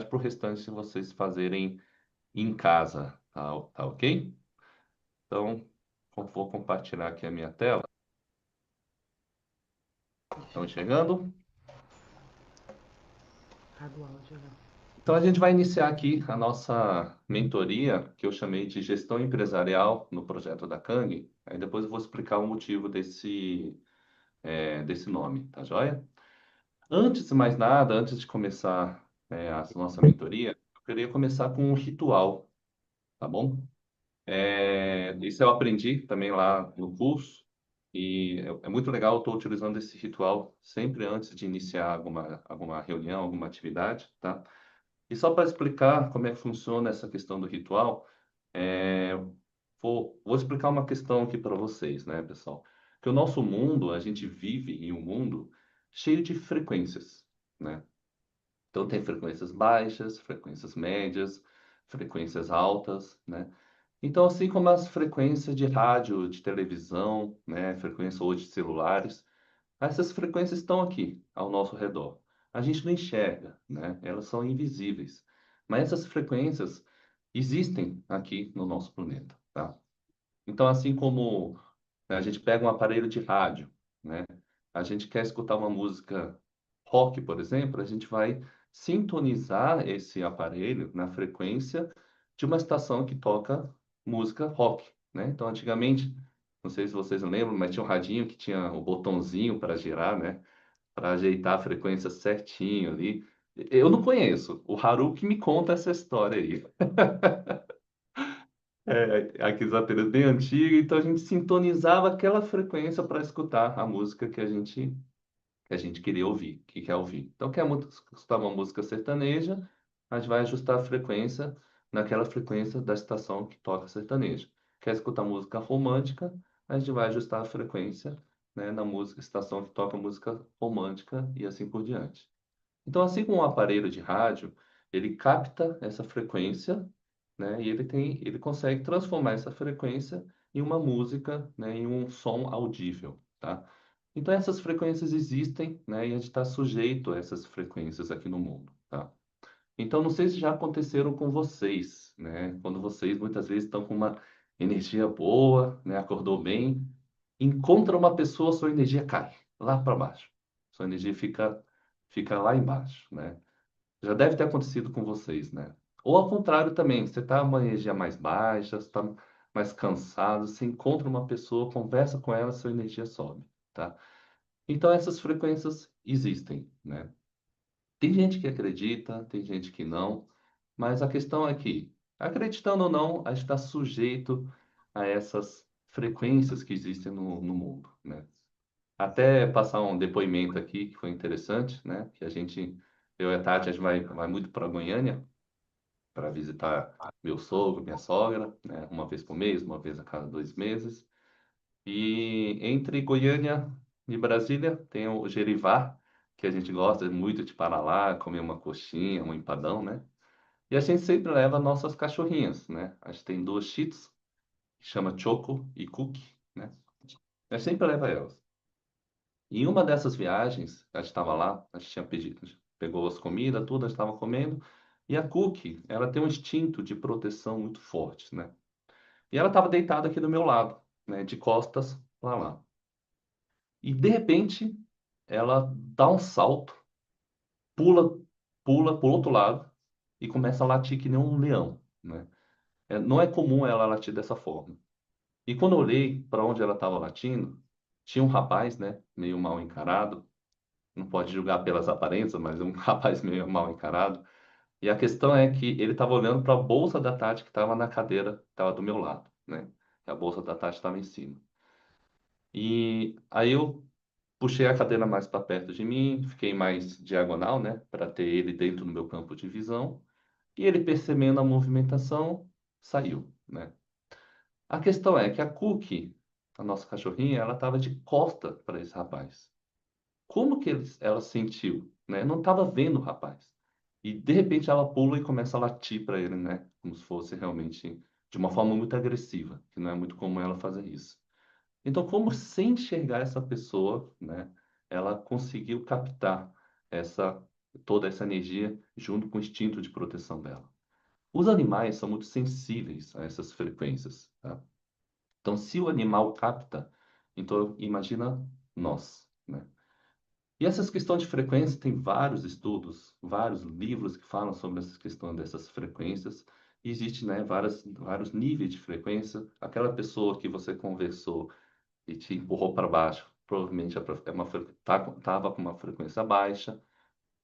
para o restante de vocês fazerem em casa, tá ok? Então, vou compartilhar aqui a minha tela. Estão enxergando? Apaga o áudio, não. Então, a gente vai iniciar aqui a nossa mentoria, que eu chamei de gestão empresarial no projeto da Kang. Aí depois eu vou explicar o motivo desse nome, tá joia? Antes de mais nada, antes de começar, a nossa mentoria, eu queria começar com um ritual, tá bom? Isso eu aprendi também lá no curso e é muito legal. Eu estou utilizando esse ritual sempre antes de iniciar alguma reunião, alguma atividade, tá? E só para explicar como é que funciona essa questão do ritual, é, vou explicar uma questão aqui para vocês, né, pessoal? Que o nosso mundo, a gente vive em um mundo cheio de frequências, né? Então tem frequências baixas, frequências médias, frequências altas, né? Então, assim como as frequências de rádio, de televisão, né, frequência hoje de celulares, essas frequências estão aqui ao nosso redor. A gente não enxerga, né? Elas são invisíveis. Mas essas frequências existem aqui no nosso planeta, tá? Então, assim como, né, a gente pega um aparelho de rádio, né? A gente quer escutar uma música rock, por exemplo, a gente vai sintonizar esse aparelho na frequência de uma estação que toca música rock, né? Então, antigamente, não sei se vocês lembram, mas tinha um radinho que tinha o botãozinho para girar, né? Para ajeitar a frequência certinho ali. Eu não conheço. O Haru que me conta essa história aí. Aqueles aparelhos bem antigos, então a gente sintonizava aquela frequência para escutar a música que a gente queria ouvir, que quer ouvir. Então, quer escutar uma música sertaneja, a gente vai ajustar a frequência naquela frequência da estação que toca sertaneja. Quer escutar música romântica, a gente vai ajustar a frequência, né, na música, estação que toca música romântica e assim por diante. Então, assim como um aparelho de rádio, ele capta essa frequência, né, e ele consegue transformar essa frequência em uma música, né, em um som audível, tá? Então, essas frequências existem, né, e a gente está sujeito a essas frequências aqui no mundo, tá? Então, não sei se já aconteceram com vocês, né? Quando vocês muitas vezes estão com uma energia boa, né, acordou bem, encontra uma pessoa, sua energia cai lá para baixo. Sua energia fica lá embaixo, né? Já deve ter acontecido com vocês, né? Ou ao contrário também, você está uma energia mais baixa, você está mais cansado, você encontra uma pessoa, conversa com ela, sua energia sobe, tá? Então essas frequências existem, né? Tem gente que acredita, tem gente que não, mas a questão é que, acreditando ou não, a gente está sujeito a essas frequências que existem no mundo, né? Até passar um depoimento aqui que foi interessante, né? Que eu e a Tati, a gente vai muito para Goiânia para visitar meu sogro, minha sogra, né? Uma vez por mês, uma vez a cada 2 meses. E entre Goiânia e Brasília tem o Gerivá, que a gente gosta muito de parar lá, comer uma coxinha, um empadão, né? E a gente sempre leva nossas cachorrinhas, né? A gente tem duas Shih Tzus, que chama Choco e Cookie, né? A gente sempre leva elas. E em uma dessas viagens, a gente estava lá, a gente tinha pedido, a gente pegou as comidas, tudo, a gente estava comendo, e a Cookie, ela tem um instinto de proteção muito forte, né? E ela estava deitada aqui do meu lado, né? De costas para lá. E de repente, ela dá um salto, pula, pula pro outro lado e começa a latir que nem um leão, né? Não é comum ela latir dessa forma. E quando eu olhei para onde ela estava latindo, tinha um rapaz, né? Meio mal encarado. Não pode julgar pelas aparências, mas é um rapaz meio mal encarado. E a questão é que ele estava olhando para a bolsa da Tati que estava na cadeira, que estava do meu lado, né? E a bolsa da Tati estava em cima. E aí eu puxei a cadeira mais para perto de mim, fiquei mais diagonal, né? Para ter ele dentro do meu campo de visão. E ele, percebendo a movimentação, saiu, né? A questão é que a Cookie, a nossa cachorrinha, ela estava de costa para esse rapaz. Como que ela sentiu, né? Não estava vendo o rapaz. E de repente ela pula e começa a latir para ele, né? Como se fosse realmente de uma forma muito agressiva, que não é muito comum ela fazer isso. Então, como sem enxergar essa pessoa, né? Ela conseguiu captar essa toda essa energia junto com o instinto de proteção dela. Os animais são muito sensíveis a essas frequências, tá? Então, se o animal capta, então imagina nós, né? E essas questões de frequência, tem vários estudos, vários livros que falam sobre essa questão dessas frequências. E existe, né, vários níveis de frequência. Aquela pessoa que você conversou e te empurrou para baixo, provavelmente estava com uma frequência baixa.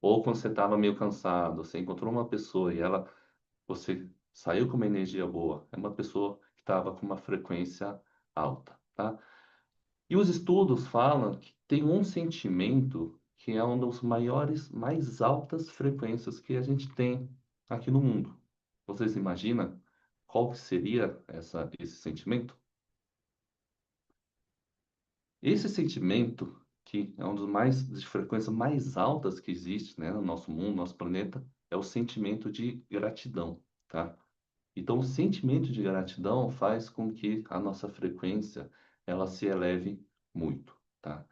Ou quando você estava meio cansado, você encontrou uma pessoa e você saiu com uma energia boa, é uma pessoa que estava com uma frequência alta, tá? E os estudos falam que tem um sentimento que é um dos maiores, mais altas frequências que a gente tem aqui no mundo. Vocês imaginam qual que seria esse sentimento? Esse sentimento, que é um dos mais de frequência mais altas que existe, né, no nosso mundo, nosso planeta, é o sentimento de gratidão, tá? Então, o sentimento de gratidão faz com que a nossa frequência ela se eleve muito, tá?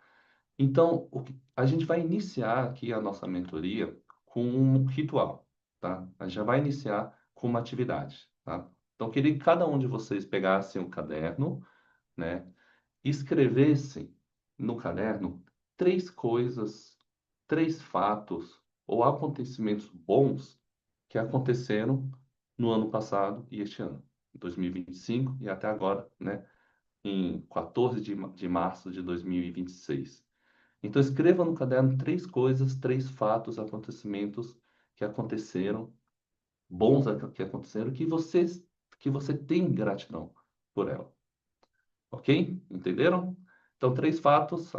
Então, a gente vai iniciar aqui a nossa mentoria com um ritual, tá? A gente já vai iniciar com uma atividade, tá? Então, eu queria que cada um de vocês pegasse um caderno, né? E escrevesse no caderno três coisas, três fatos ou acontecimentos bons que aconteceram no ano passado e este ano, 2025 e até agora, né? Em 14 de março de 2026. Então, escreva no caderno três coisas, três fatos, acontecimentos que aconteceram, bons que aconteceram, que você tem gratidão por ela. Ok? Entenderam? Então, três fatos,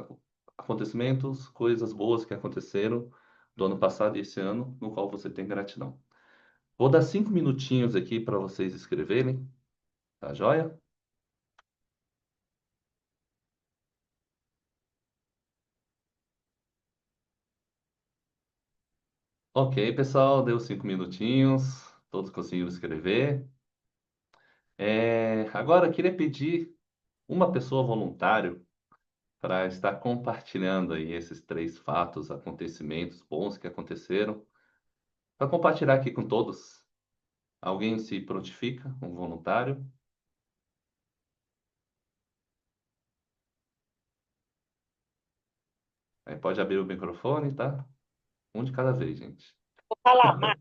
acontecimentos, coisas boas que aconteceram do ano passado e esse ano, no qual você tem gratidão. Vou dar 5 minutinhos aqui para vocês escreverem, tá joia? Ok, pessoal, deu 5 minutinhos, todos conseguiram escrever. Agora, eu queria pedir uma pessoa voluntária para estar compartilhando aí esses três fatos, acontecimentos bons que aconteceram, para compartilhar aqui com todos. Alguém se prontifica, um voluntário? Aí pode abrir o microfone, tá? Um de cada vez, gente. Vou falar, mas,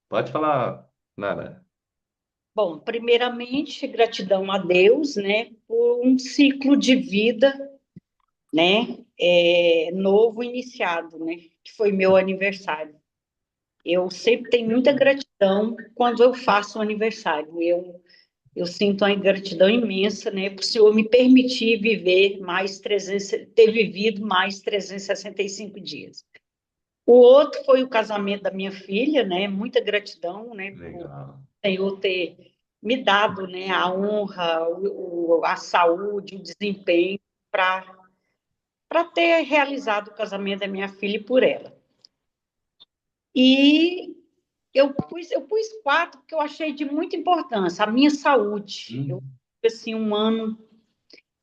Pode falar, Nara. bom, primeiramente, gratidão a Deus, né, por um ciclo de vida, né, novo iniciado, né, que foi meu aniversário. Eu sempre tenho muita gratidão quando eu faço um aniversário. Eu sinto uma gratidão imensa, né, por o Senhor me permitir viver mais 300, ter vivido mais 365 dias. O outro foi o casamento da minha filha, né, muita gratidão, né, Legal. Senhor ter me dado, né, a honra, a saúde, o desempenho para ter realizado o casamento da minha filha e por ela. E eu pus quatro porque eu achei de muita importância. A minha saúde, eu Hum, tive assim um ano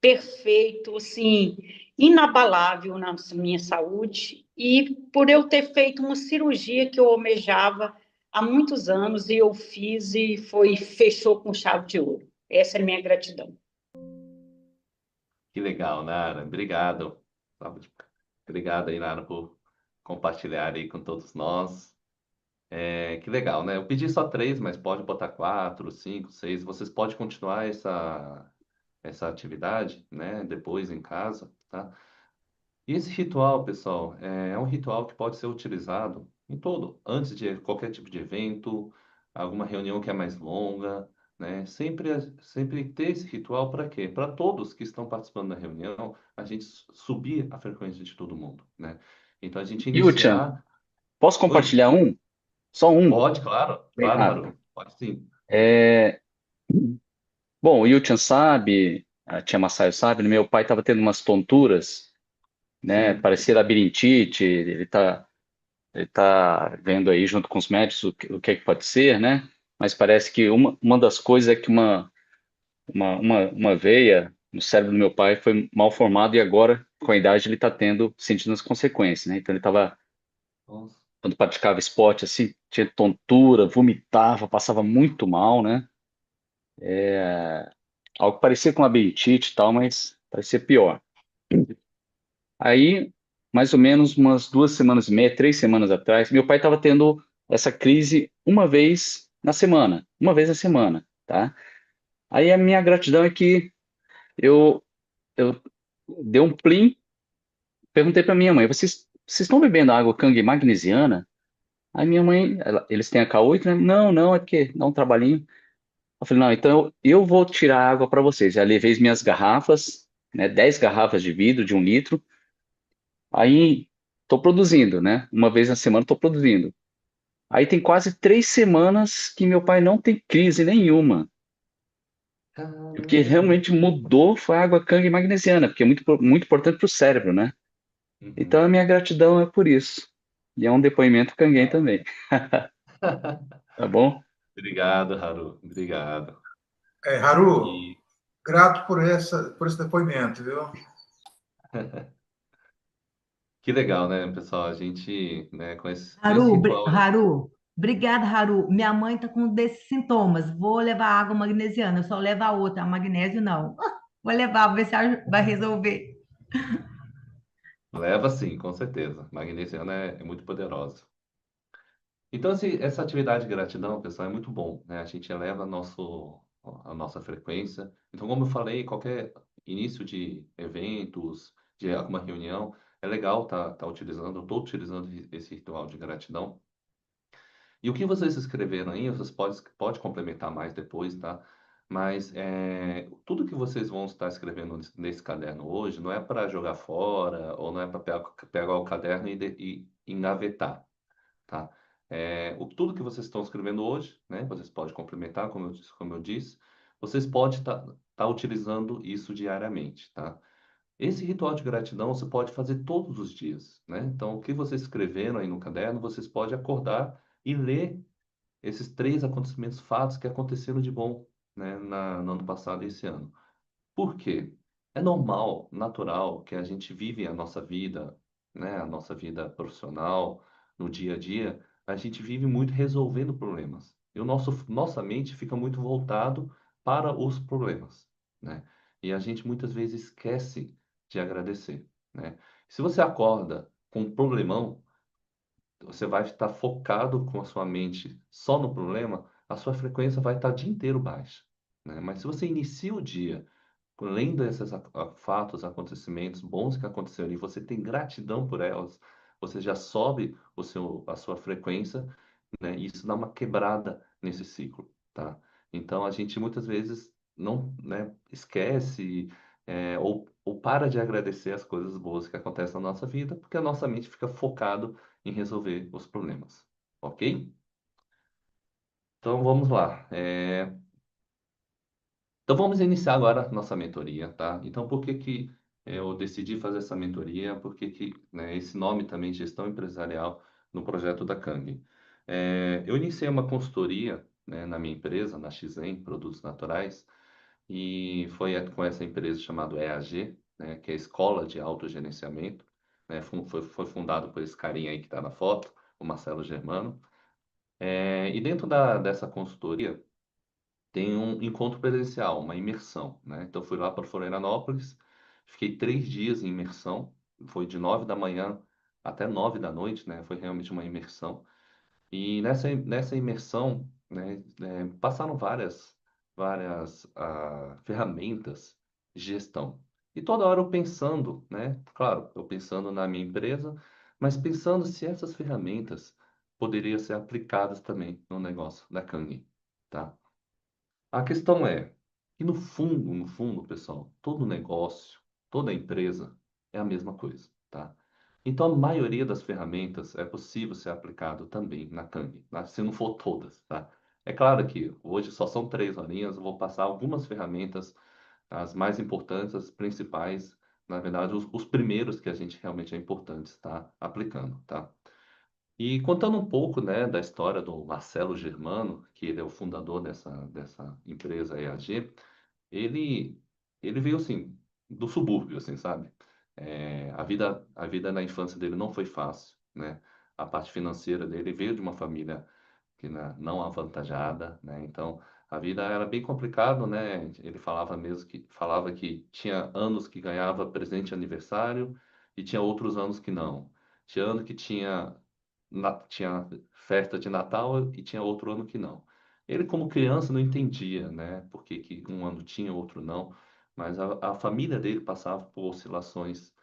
perfeito, assim, inabalável na minha saúde, e por eu ter feito uma cirurgia que eu almejava há muitos anos, e eu fiz e fechou com chave de ouro. Essa é a minha gratidão. que legal, Nara. Obrigado. Obrigado aí, Nara, por compartilhar aí com todos nós. Que legal, né? Eu pedi só três, mas pode botar quatro, cinco, seis. Vocês podem continuar essa atividade, né? Depois em casa, tá? E esse ritual, pessoal, é um ritual que pode ser utilizado em todo, antes de qualquer tipo de evento, alguma reunião que é mais longa, né? Sempre ter esse ritual para quê? Para todos que estão participando da reunião, a gente subir a frequência de todo mundo, né? Então a gente Yutian, iniciar. posso Oi, compartilhar um? Só um, pode, claro, bem claro, rápido. Haru, pode sim. É, bom, o Yutian sabe, a tia Massayo sabe, né, meu pai estava tendo umas tonturas, né? Sim, Parecia labirintite, ele tá vendo aí junto com os médicos o que é que pode ser, né? Mas parece que uma das coisas é que uma veia no cérebro do meu pai foi mal formada e agora, com a idade, ele está sentindo as consequências, né? Então ele estava Nossa. quando praticava esporte, assim, tinha tontura, vomitava, passava muito mal, né? Algo parecia com labirintite e tal, mas parecia pior. Aí, mais ou menos umas 2 semanas e meia, 3 semanas atrás, meu pai estava tendo essa crise uma vez na semana, tá? Aí a minha gratidão é que eu, eu dei um plim, perguntei para minha mãe, vocês estão bebendo água Kangen magnesiana? Aí minha mãe, eles têm a K8, né? Não, não, é porque dá um trabalhinho. Eu falei, não, então eu vou tirar água para vocês. Já levei as minhas garrafas, né? 10 garrafas de vidro de 1 litro. Aí estou produzindo, né? Uma vez na semana estou produzindo. Aí tem quase 3 semanas que meu pai não tem crise nenhuma. O que Caramba. realmente mudou foi a água Kangen magnesiana, porque é muito importante para o cérebro, né? Então a Uhum. minha gratidão é por isso. E é um depoimento Kangen também, tá bom? Obrigado, Haru. Obrigado. Haru, E grato por esse depoimento, viu? que legal, né, pessoal? A gente, né, com esse Haru, ritual. Haru, obrigada, Haru. Minha mãe tá com desses sintomas. Vou levar água magnesiana, eu só levo a outra, a magnésio não. Vou levar, vou ver se vai resolver. Leva sim, com certeza. Magnesiana é muito poderosa. Então, assim, essa atividade de gratidão, pessoal, é muito bom, né? A gente eleva a nossa frequência. Então, como eu falei, qualquer início de eventos, de alguma reunião, é legal tá utilizando, eu estou utilizando esse ritual de gratidão. E o que vocês escreveram aí, vocês pode complementar mais depois, tá? Mas tudo que vocês vão estar escrevendo nesse caderno hoje não é para jogar fora, ou não é para pegar o caderno e engavetar, tá? Tudo que vocês estão escrevendo hoje, né? Vocês podem complementar, como eu disse, vocês podem estar utilizando isso diariamente, tá? Esse ritual de gratidão você pode fazer todos os dias, né? Então, o que vocês escreveram aí no caderno, vocês podem acordar e ler esses três acontecimentos, fatos que aconteceram de bom, né, no ano passado e esse ano. Por quê? É normal, natural que a gente vive a nossa vida, né, a nossa vida profissional, no dia a dia, a gente vive muito resolvendo problemas. E nossa mente fica muito voltado para os problemas, né? E a gente muitas vezes esquece de agradecer, né? Se você acorda com um problemão, você vai estar focado com a sua mente só no problema, a sua frequência vai estar o dia inteiro baixa, né? Mas se você inicia o dia lendo esses fatos, acontecimentos bons que aconteceram e você tem gratidão por elas, você já sobe a sua frequência, né? E isso dá uma quebrada nesse ciclo, tá? Então a gente muitas vezes não, né, esquece ou para de agradecer as coisas boas que acontecem na nossa vida, porque a nossa mente fica focado em resolver os problemas, ok? Então vamos lá. Então vamos iniciar agora a nossa mentoria, tá? Então por que que eu decidi fazer essa mentoria? Por que que, né, esse nome também, Gestão Empresarial, no projeto da Kang? Eu iniciei uma consultoria, né, na minha empresa, na XEM, Produtos Naturais, e foi com essa empresa chamada EAG, né, que é a Escola de Autogerenciamento, né, foi fundado por esse carinha aí que está na foto, o Marcelo Germano. E dentro dessa consultoria, tem um encontro presencial, uma imersão, né? Então, eu fui lá para Florianópolis, fiquei 3 dias em imersão, foi de 9 da manhã até 9 da noite, né? Foi realmente uma imersão. E nessa imersão, né, passaram várias ferramentas de gestão. E toda hora eu pensando, né? Claro, eu pensando na minha empresa, mas pensando se essas ferramentas poderiam ser aplicadas também no negócio da Kang, tá? A questão é que no fundo, pessoal, todo negócio, toda empresa é a mesma coisa, tá? Então, a maioria das ferramentas é possível ser aplicado também na Kang, tá? Se não for todas, tá? É claro que hoje só são 3 horinhas, eu vou passar algumas ferramentas, as mais importantes, as principais, na verdade, os primeiros que a gente realmente é importante estar aplicando, tá? E contando um pouco, né, da história do Marcelo Germano, que ele é o fundador dessa empresa EAG, ele, ele veio, assim, do subúrbio, assim, sabe? A vida na infância dele não foi fácil, né? a parte financeira dele. Veio de uma família que não avantajada, né? Então a vida era bem complicado, né? Ele falava que tinha anos que ganhava presente de aniversário e tinha outros anos que não. Tinha ano que tinha festa de Natal e tinha outro ano que não. Ele, como criança, não entendia, né? Por que que um ano tinha, outro não. Mas a família dele passava por oscilações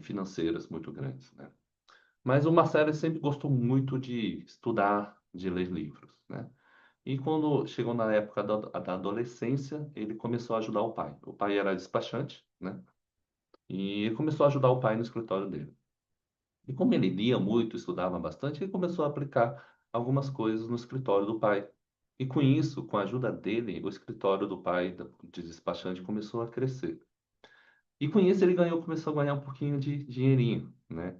financeiras muito grandes, né? Mas o Marcelo sempre gostou muito de estudar, de ler livros, né? E quando chegou na época da adolescência, ele começou a ajudar o pai. O pai era despachante, né? E ele começou a ajudar o pai no escritório dele. E como ele lia muito, estudava bastante, ele começou a aplicar algumas coisas no escritório do pai. E com isso, com a ajuda dele, o escritório do pai, de despachante, começou a crescer. E com isso ele começou a ganhar um pouquinho de dinheirinho, né?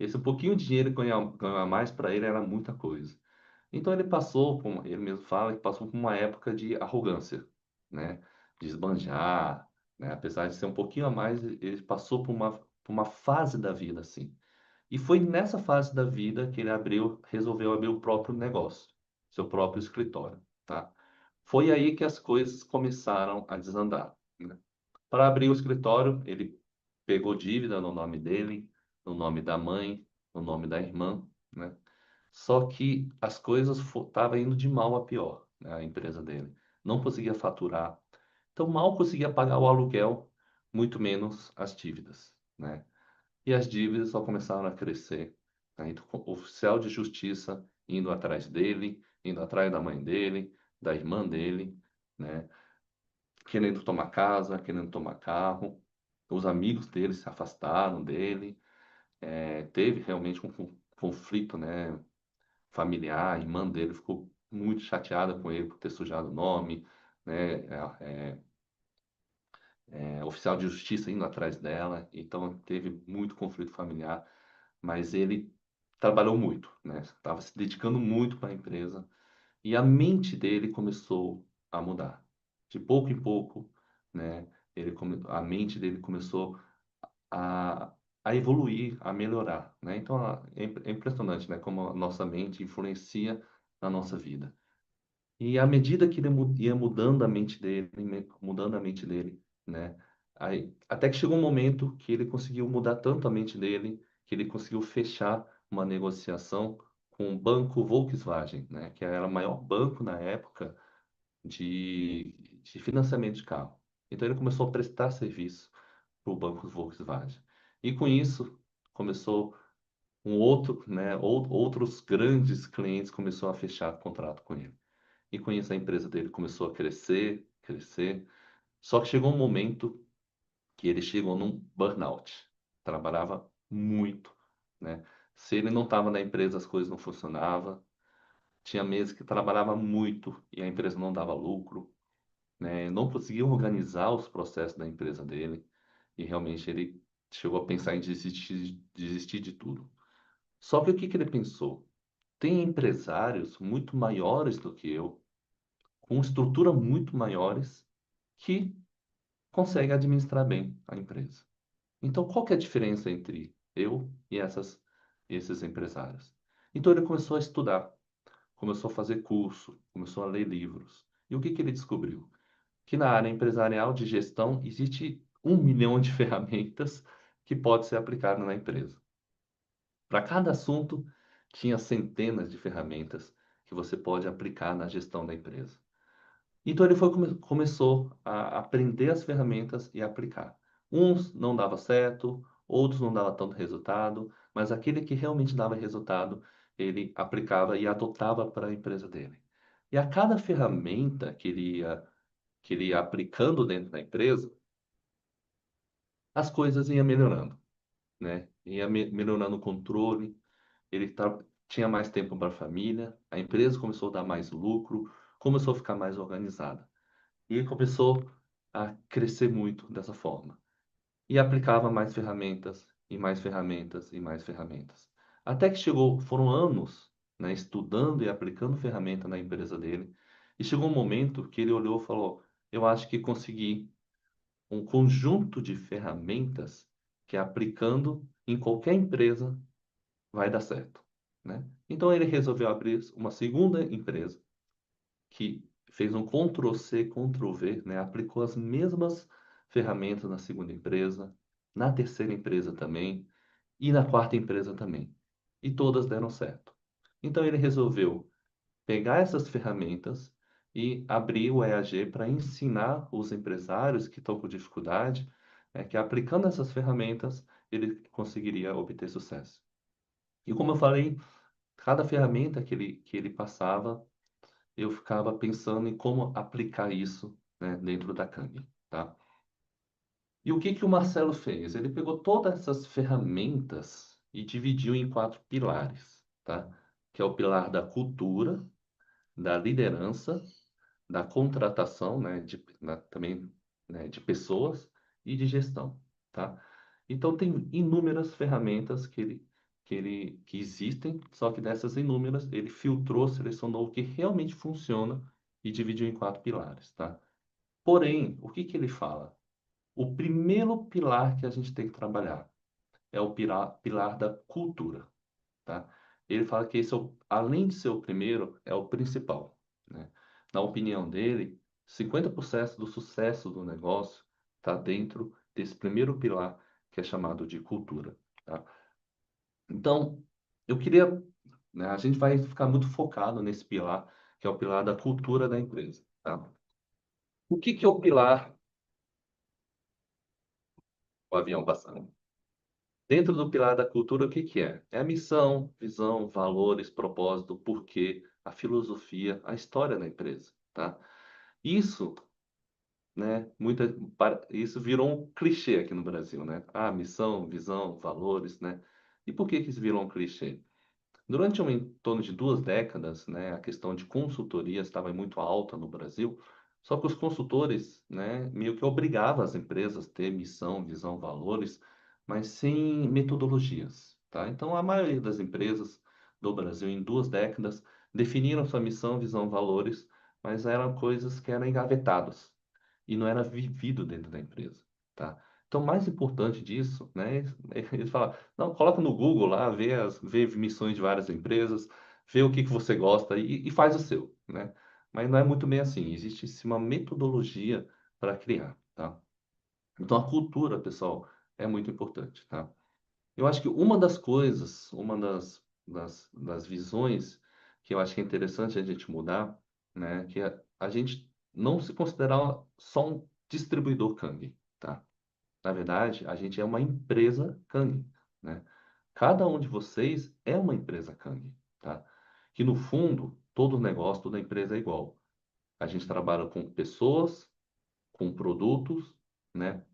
Esse pouquinho de dinheiro que ganhar mais para ele era muita coisa. Então ele passou, ele mesmo fala que passou por uma época de arrogância, né? De esbanjar, né? Apesar de ser um pouquinho a mais, ele passou por uma fase da vida assim. E foi nessa fase da vida que ele resolveu abrir o próprio negócio, seu próprio escritório, tá? Foi aí que as coisas começaram a desandar, né? Para abrir o escritório, ele pegou dívida no nome dele, no nome da mãe, no nome da irmã, né? Só que as coisas estavam indo de mal a pior, né, a empresa dele. Não conseguia faturar. Então, mal conseguia pagar o aluguel, muito menos as dívidas, né? E as dívidas só começaram a crescer, né? Então, o oficial de justiça indo atrás dele, indo atrás da mãe dele, da irmã dele, né? Querendo tomar casa, querendo tomar carro. Os amigos dele se afastaram dele. Teve realmente um conflito, né, familiar. A irmã dele ficou muito chateada com ele por ter sujado o nome, né? Oficial de justiça indo atrás dela. Então teve muito conflito familiar, mas ele trabalhou muito, né? Estava se dedicando muito para a empresa e a mente dele começou a mudar. De pouco em pouco, né? A mente dele começou a, a evoluir, a melhorar, né? Então é impressionante, né? Como a nossa mente influencia na nossa vida. E à medida que ele ia mudando a mente dele, mudando a mente dele, né? Aí, até que chegou um momento que ele conseguiu mudar tanto a mente dele que ele conseguiu fechar uma negociação com o banco Volkswagen, né? Que era o maior banco na época de financiamento de carro. Então ele começou a prestar serviço para o banco Volkswagen. E com isso começou né? Outros grandes clientes começaram a fechar contrato com ele. E com isso a empresa dele começou a crescer, crescer. Só que chegou um momento que ele chegou num burnout. Trabalhava muito, né? Se ele não estava na empresa, as coisas não funcionavam. Tinha meses que trabalhava muito e a empresa não dava lucro, né? Não conseguia organizar os processos da empresa dele. E realmente ele chegou a pensar em desistir de tudo. Só que o que que ele pensou? Tem empresários muito maiores do que eu, com estrutura muito maiores, que consegue administrar bem a empresa. Então, qual que é a diferença entre eu e esses empresários? Então, ele começou a estudar, começou a fazer curso, começou a ler livros. E o que que ele descobriu? Que na área empresarial de gestão existe 1 milhão de ferramentas que pode ser aplicado na empresa. Para cada assunto, tinha centenas de ferramentas que você pode aplicar na gestão da empresa. Então ele começou a aprender as ferramentas e aplicar. Uns não dava certo, outros não dava tanto resultado, mas aquele que realmente dava resultado, ele aplicava e adotava para a empresa dele. E a cada ferramenta que ele ia aplicando dentro da empresa, as coisas iam melhorando, né? Ia melhorando o controle, tinha mais tempo para a família, a empresa começou a dar mais lucro, começou a ficar mais organizada. E ele começou a crescer muito dessa forma. E aplicava mais ferramentas, e mais ferramentas, e mais ferramentas. Até que foram anos, né, estudando e aplicando ferramenta na empresa dele. E chegou um momento que ele olhou e falou: eu acho que consegui um conjunto de ferramentas que aplicando em qualquer empresa vai dar certo, né? Então ele resolveu abrir uma segunda empresa que fez um Ctrl+C, Ctrl+V, né? Aplicou as mesmas ferramentas na segunda empresa, na terceira empresa também e na quarta empresa também. E todas deram certo. Então ele resolveu pegar essas ferramentas e abrir o EAG para ensinar os empresários que estão com dificuldade, que aplicando essas ferramentas ele conseguiria obter sucesso. E como eu falei, cada ferramenta que ele passava, eu ficava pensando em como aplicar isso, né, dentro da Kang, tá? E o que que o Marcelo fez? Ele pegou todas essas ferramentas e dividiu em 4 pilares, tá? Que é o pilar da cultura, da liderança, da contratação, né, também, né, de pessoas e de gestão, tá? Então tem inúmeras ferramentas que existem, só que dessas inúmeras ele filtrou, selecionou o que realmente funciona e dividiu em 4 pilares, tá? Porém, o que que ele fala? O primeiro pilar que a gente tem que trabalhar é o pilar da cultura, tá? Ele fala que esse, além de ser o primeiro, é o principal, né? Na opinião dele, 50% do sucesso do negócio está dentro desse primeiro pilar que é chamado de cultura, tá? Então, eu queria, né, a gente vai ficar muito focado nesse pilar, que é o pilar da cultura da empresa, tá? O que que é o pilar, o avião passando? Dentro do pilar da cultura, o que que é? É a missão, visão, valores, propósito, porquê, a filosofia, a história da empresa, tá? Isso, né, isso virou um clichê aqui no Brasil, né? Ah, missão, visão, valores, né? E por que que isso virou um clichê? Durante em torno de 2 décadas, né, a questão de consultoria estava muito alta no Brasil, só que os consultores, né, meio que obrigavam as empresas a ter missão, visão, valores, mas sem metodologias, tá? Então, a maioria das empresas do Brasil, em 2 décadas, definiram sua missão, visão, valores, mas eram coisas que eram engavetadas e não era vivido dentro da empresa, tá? Então, o mais importante disso, né, ele fala, não, coloca no Google lá, vê missões de várias empresas, vê o que que você gosta e faz o seu, né? Mas não é muito bem assim, existe sim uma metodologia para criar, tá? Então, a cultura, pessoal, é muito importante, tá? Eu acho que uma das coisas, uma das visões que eu acho que é interessante a gente mudar, né, que é a gente não se considerar só um distribuidor Kang, tá? Na verdade, a gente é uma empresa Kang, né? Cada um de vocês é uma empresa Kang, tá? Que no fundo, todo negócio, toda empresa é igual. A gente trabalha com pessoas, com produtos, né?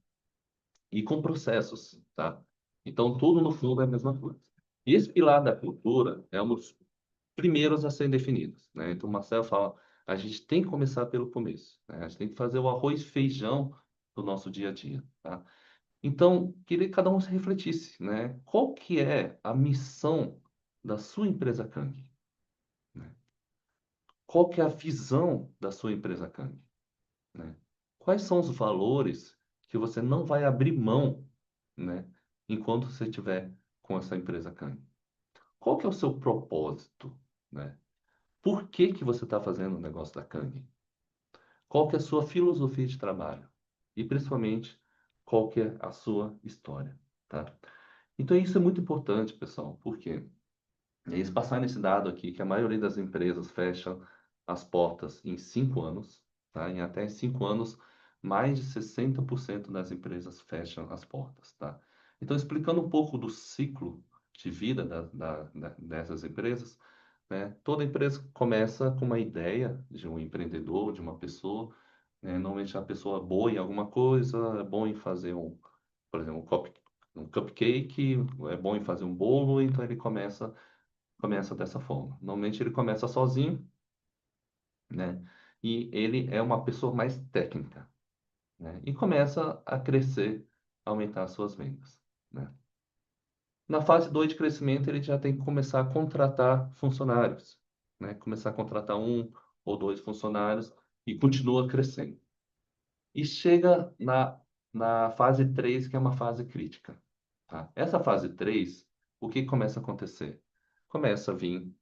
E com processos, tá? Então, tudo no fundo é a mesma coisa. E esse pilar da cultura é um dos primeiros a serem definidos, né? Então, o Marcelo fala, a gente tem que começar pelo começo, né? A gente tem que fazer o arroz e feijão do nosso dia a dia, tá? Então, queria que cada um se refletisse, né? Qual que é a missão da sua empresa Kang, né? Qual que é a visão da sua empresa Kang, né? Quais são os valores que você não vai abrir mão, né? Enquanto você estiver com essa empresa Kang? Qual que é o seu propósito, né? Por que que você está fazendo o negócio da Kang? Qual que é a sua filosofia de trabalho? E principalmente, qual que é a sua história, tá? Então isso é muito importante, pessoal, porque eles passaram nesse dado aqui que a maioria das empresas fecha as portas em 5 anos, tá? Em até 5 anos, mais de 60% das empresas fecham as portas, tá? Então, explicando um pouco do ciclo de vida dessas empresas, né? Toda empresa começa com uma ideia de um empreendedor, de uma pessoa, né? Normalmente a pessoa é boa em alguma coisa, é bom em fazer por exemplo, um cupcake, é bom em fazer um bolo, então ele começa dessa forma. Normalmente ele começa sozinho, né? E ele é uma pessoa mais técnica, né? E começa a crescer, aumentar as suas vendas, né? Na fase 2 de crescimento, ele já tem que começar a contratar funcionários, né? Começar a contratar 1 ou 2 funcionários e continua crescendo. E chega na fase 3, que é uma fase crítica, tá? Essa fase 3, o que começa a acontecer? Começa a vir,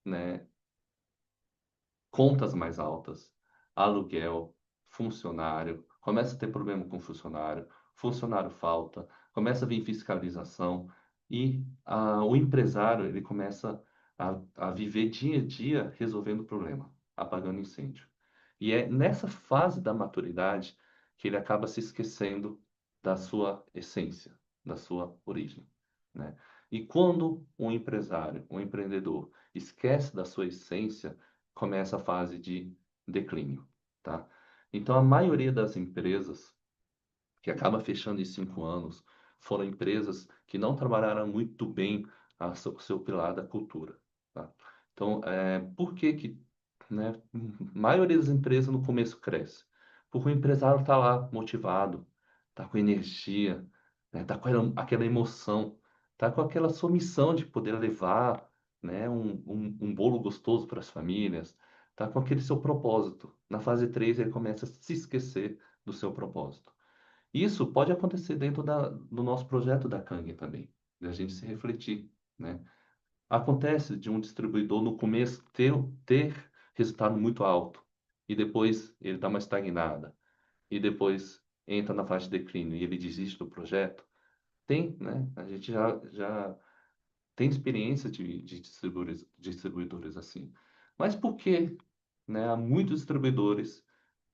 né, contas mais altas, aluguel, funcionário, começa a ter problema com funcionário, funcionário falta, começa a vir fiscalização e o empresário ele começa a viver dia a dia resolvendo o problema, apagando incêndio. E é nessa fase da maturidade que ele acaba se esquecendo da sua essência, da sua origem, né? E quando um empresário, um empreendedor, esquece da sua essência, começa a fase de declínio, tá? Então, a maioria das empresas que acaba fechando em 5 anos foram empresas que não trabalharam muito bem o seu pilar da cultura, tá? Então, por que que, né, a maioria das empresas no começo cresce? Porque o empresário está lá motivado, está com energia, né, está com aquela emoção, está com aquela sua missão de poder levar, né, um bolo gostoso para as famílias, está com aquele seu propósito. Na fase 3 ele começa a se esquecer do seu propósito. Isso pode acontecer dentro do nosso projeto da Kang também, da gente se refletir, né? Acontece de um distribuidor no começo ter resultado muito alto e depois ele dá uma estagnada e depois entra na fase de declínio e ele desiste do projeto. Tem, né? A gente já tem experiência de distribuidores assim. Mas por que, né? Há muitos distribuidores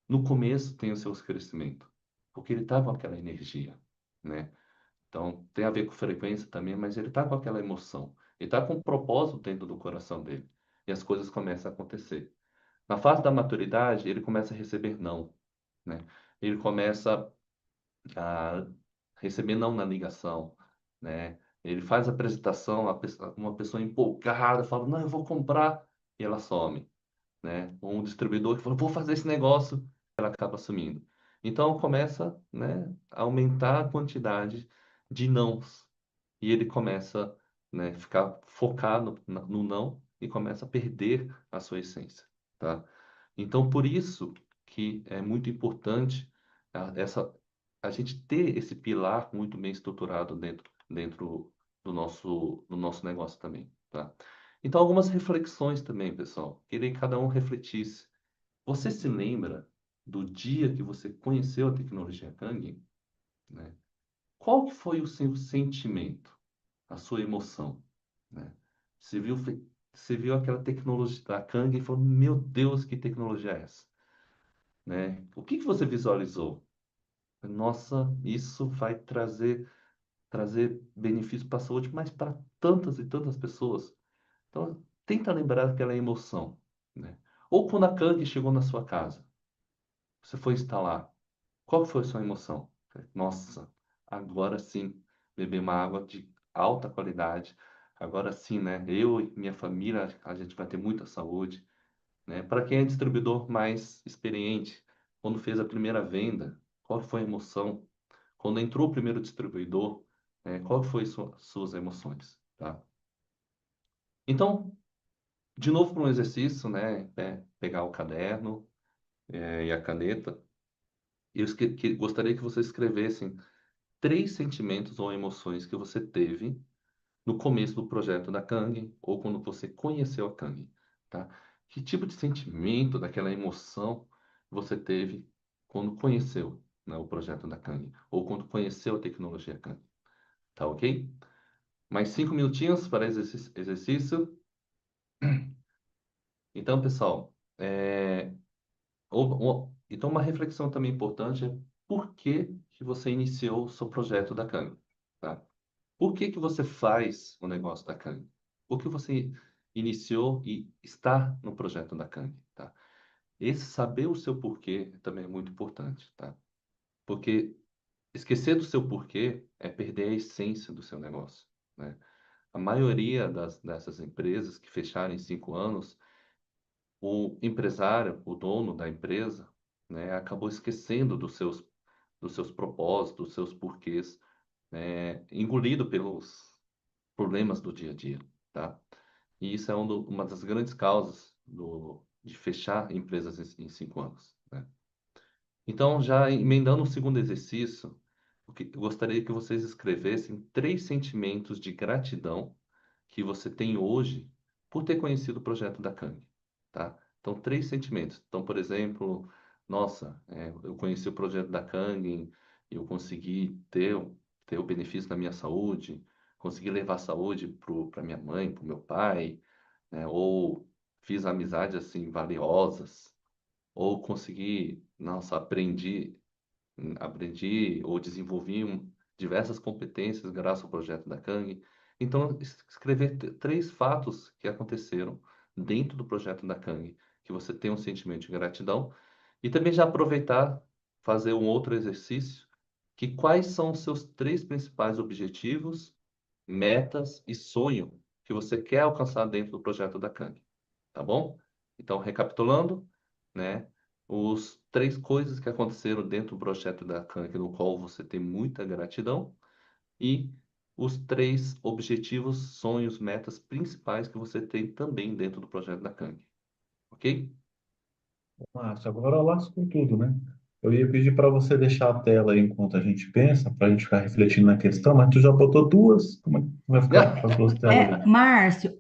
no começo tem os seus crescimentos, porque ele está com aquela energia, né? Então, tem a ver com frequência também, mas ele está com aquela emoção. Ele está com um propósito dentro do coração dele. E as coisas começam a acontecer. Na fase da maturidade, ele começa a receber não, né? Ele começa a receber não na ligação, né? Ele faz a apresentação, uma pessoa empolgada fala, não, eu vou comprar, e ela some, né? Um distribuidor que fala, vou fazer esse negócio, ela acaba sumindo. Então começa, né, a aumentar a quantidade de nãos e ele começa, né, ficar focado no não e começa a perder a sua essência, tá? Então por isso que é muito importante essa a gente ter esse pilar muito bem estruturado dentro do nosso negócio também, tá? Então algumas reflexões também, pessoal. Queria que cada um refletisse. Você se lembra do dia que você conheceu a tecnologia Kang, né? Qual que foi o seu sentimento, a sua emoção, né? Você viu, você viu aquela tecnologia da Kang e falou, meu Deus, que tecnologia é essa, né? O que que você visualizou? Nossa, isso vai trazer benefício para a saúde, mas para tantas e tantas pessoas. Então, tenta lembrar aquela emoção, né? Ou quando a Kang chegou na sua casa, você foi instalar. Qual foi a sua emoção? Nossa, agora sim, beber uma água de alta qualidade. Agora sim, né? Eu e minha família, a gente vai ter muita saúde, né? Para quem é distribuidor mais experiente, quando fez a primeira venda, qual foi a emoção? Quando entrou o primeiro distribuidor, qual foi suas emoções, tá? Então, de novo para um exercício, né? Pegar o caderno, e a caneta. Eu gostaria que vocês escrevessem 3 sentimentos ou emoções que você teve no começo do projeto da Kang ou quando você conheceu a Kang, tá? Que tipo de sentimento, daquela emoção você teve quando conheceu, né, o projeto da Kang ou quando conheceu a tecnologia Kang, tá ok? Mais 5 minutinhos para exercício. Então, pessoal, então uma reflexão também importante é por que você iniciou o seu projeto da Kang, tá? Por que que você faz o negócio da Kang? Por que você iniciou e está no projeto da Kang, tá? Esse saber o seu porquê também é muito importante, tá? Porque esquecer do seu porquê é perder a essência do seu negócio, né? A maioria dessas empresas que fecharam em 5 anos, o empresário, o dono da empresa, né, acabou esquecendo dos seus propósitos, dos seus porquês, engolido pelos problemas do dia a dia, tá? E isso é uma das grandes causas de fechar empresas em 5 anos, né? Então, já emendando o segundo exercício, eu gostaria que vocês escrevessem 3 sentimentos de gratidão que você tem hoje por ter conhecido o projeto da Kang, tá? Então, 3 sentimentos. Então, por exemplo, nossa, eu conheci o projeto da Kang e eu consegui ter o benefício da minha saúde, consegui levar a saúde para minha mãe, para o meu pai, né? Ou fiz amizades assim valiosas, ou consegui, nossa, aprendi ou desenvolvi diversas competências graças ao projeto da Kang. Então, escrever 3 fatos que aconteceram dentro do projeto da Kang, que você tem um sentimento de gratidão, e também já aproveitar, fazer um outro exercício, que quais são os seus 3 principais objetivos, metas e sonho que você quer alcançar dentro do projeto da Kang, tá bom? Então, recapitulando, né? Os 3 coisas que aconteceram dentro do projeto da Kang, no qual você tem muita gratidão, e os 3 objetivos, sonhos, metas principais que você tem também dentro do projeto da Kang, ok? Márcio, agora lascou tudo, né? Eu ia pedir para você deixar a tela aí enquanto a gente pensa, para a gente ficar refletindo na questão, mas tu já botou duas, como é que vai ficar com as duas telas aí? Márcio,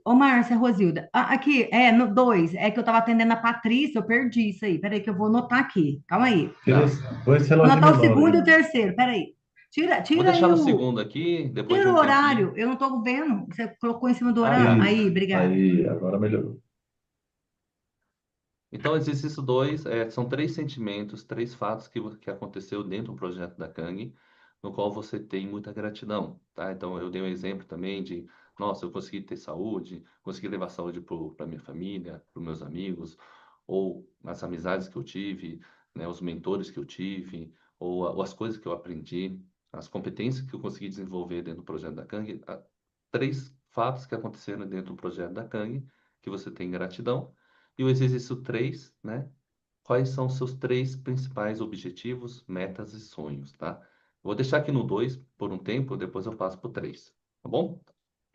Rosilda, aqui, no 2, é que eu tava atendendo a Patrícia, eu perdi isso aí, peraí que eu vou anotar aqui, calma aí. Tá. Põe esse Vou relógio anotar o menor segundo aí. e o terceiro, peraí. Tira, Vou tira deixar aí no segundo aqui, depois de tira o um horário, tempinho. eu não tô vendo, você colocou em cima do Ah, horário, tá. aí, Isso, obrigada. aí, agora melhorou. Então, exercício 2 são 3 sentimentos, 3 fatos que aconteceu dentro do projeto da Kang, no qual você tem muita gratidão, tá? Então, eu dei um exemplo também de, nossa, eu consegui ter saúde, consegui levar saúde para minha família, para os meus amigos, ou as amizades que eu tive, né, os mentores que eu tive, ou as coisas que eu aprendi, as competências que eu consegui desenvolver dentro do projeto da Kang. 3 fatos que aconteceram dentro do projeto da Kang, que você tem gratidão. E o exercício 3, né? Quais são os seus 3 principais objetivos, metas e sonhos, tá? Vou deixar aqui no 2 por um tempo, depois eu passo para o 3, tá bom?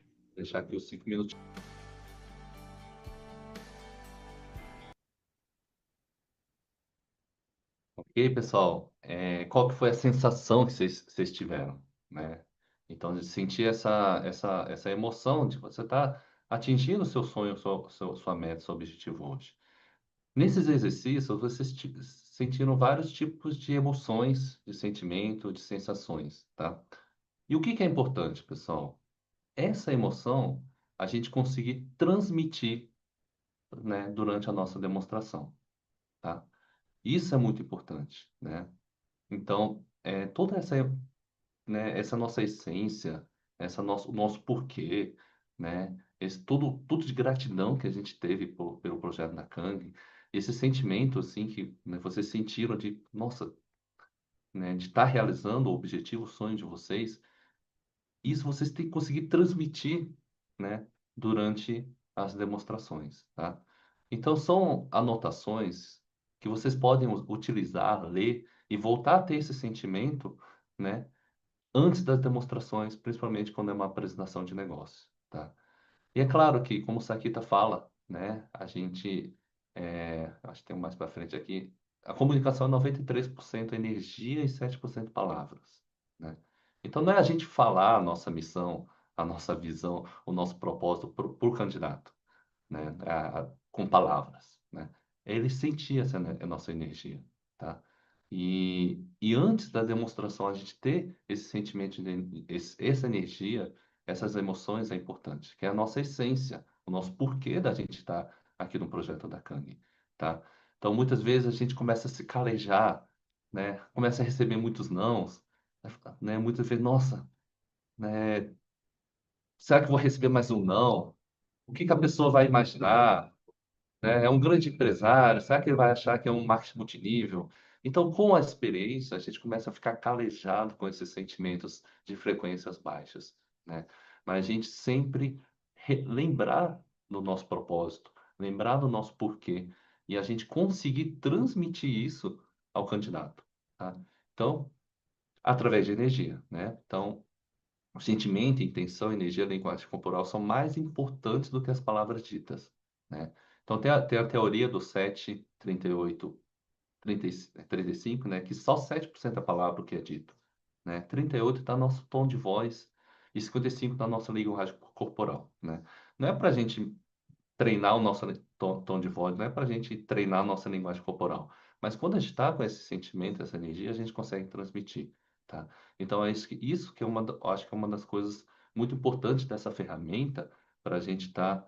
Vou deixar aqui os 5 minutos. Ok, pessoal? Qual que foi a sensação que vocês tiveram, né? Então, de sentir essa emoção de você estar atingindo o seu sonho, sua meta, seu objetivo hoje. Nesses exercícios, vocês sentiram vários tipos de emoções, de sentimento, de sensações, tá? E o que que é importante, pessoal? Essa emoção a gente conseguir transmitir, né, durante a nossa demonstração, tá? Isso é muito importante, né? Então, toda essa nossa essência, o nosso porquê, né? Tudo de gratidão que a gente teve pelo projeto da Kang, esse sentimento assim que, né, vocês sentiram de, nossa, né, de estar realizando o objetivo, o sonho de vocês, isso vocês têm que conseguir transmitir, né, durante as demonstrações, tá? Então são anotações que vocês podem utilizar, ler e voltar a ter esse sentimento, né, antes das demonstrações, principalmente quando é uma apresentação de negócio, tá? E é claro que, como o Sakita fala, né, a gente, acho que tem um mais para frente aqui, a comunicação é 93% energia e 7% palavras, né? Então não é a gente falar a nossa missão, a nossa visão, o nosso propósito por candidato, né, com palavras, né? Ele sentia a nossa energia, tá? E antes da demonstração, a gente ter esse sentimento, essa energia, essas emoções é importante, que é a nossa essência, o nosso porquê da gente estar aqui no projeto da Kang, tá? Então, muitas vezes a gente começa a se calejar, né? Começa a receber muitos nãos, né? Muitas vezes, nossa, né? Será que eu vou receber mais um não? O que que a pessoa vai imaginar? Né? É um grande empresário, será que ele vai achar que é um marketing multinível? Então, com a experiência, a gente começa a ficar calejado com esses sentimentos de frequências baixas, né? Mas a gente sempre lembrar do nosso propósito, lembrar do nosso porquê, e a gente conseguir transmitir isso ao candidato, tá? Então, através de energia, né? Então, o sentimento, intenção, energia, linguagem corporal são mais importantes do que as palavras ditas, né? Então, tem a teoria do 7, 38, 35, né? Que só 7% é a palavra que é dito, né? 38 está nosso tom de voz e 55 está nossa linguagem corporal, né? Não é para a gente treinar o nosso tom de voz, não é para a gente treinar a nossa linguagem corporal. Mas quando a gente está com esse sentimento, essa energia, a gente consegue transmitir, tá? Então é isso que é eu acho que é uma das coisas muito importantes dessa ferramenta para a gente tá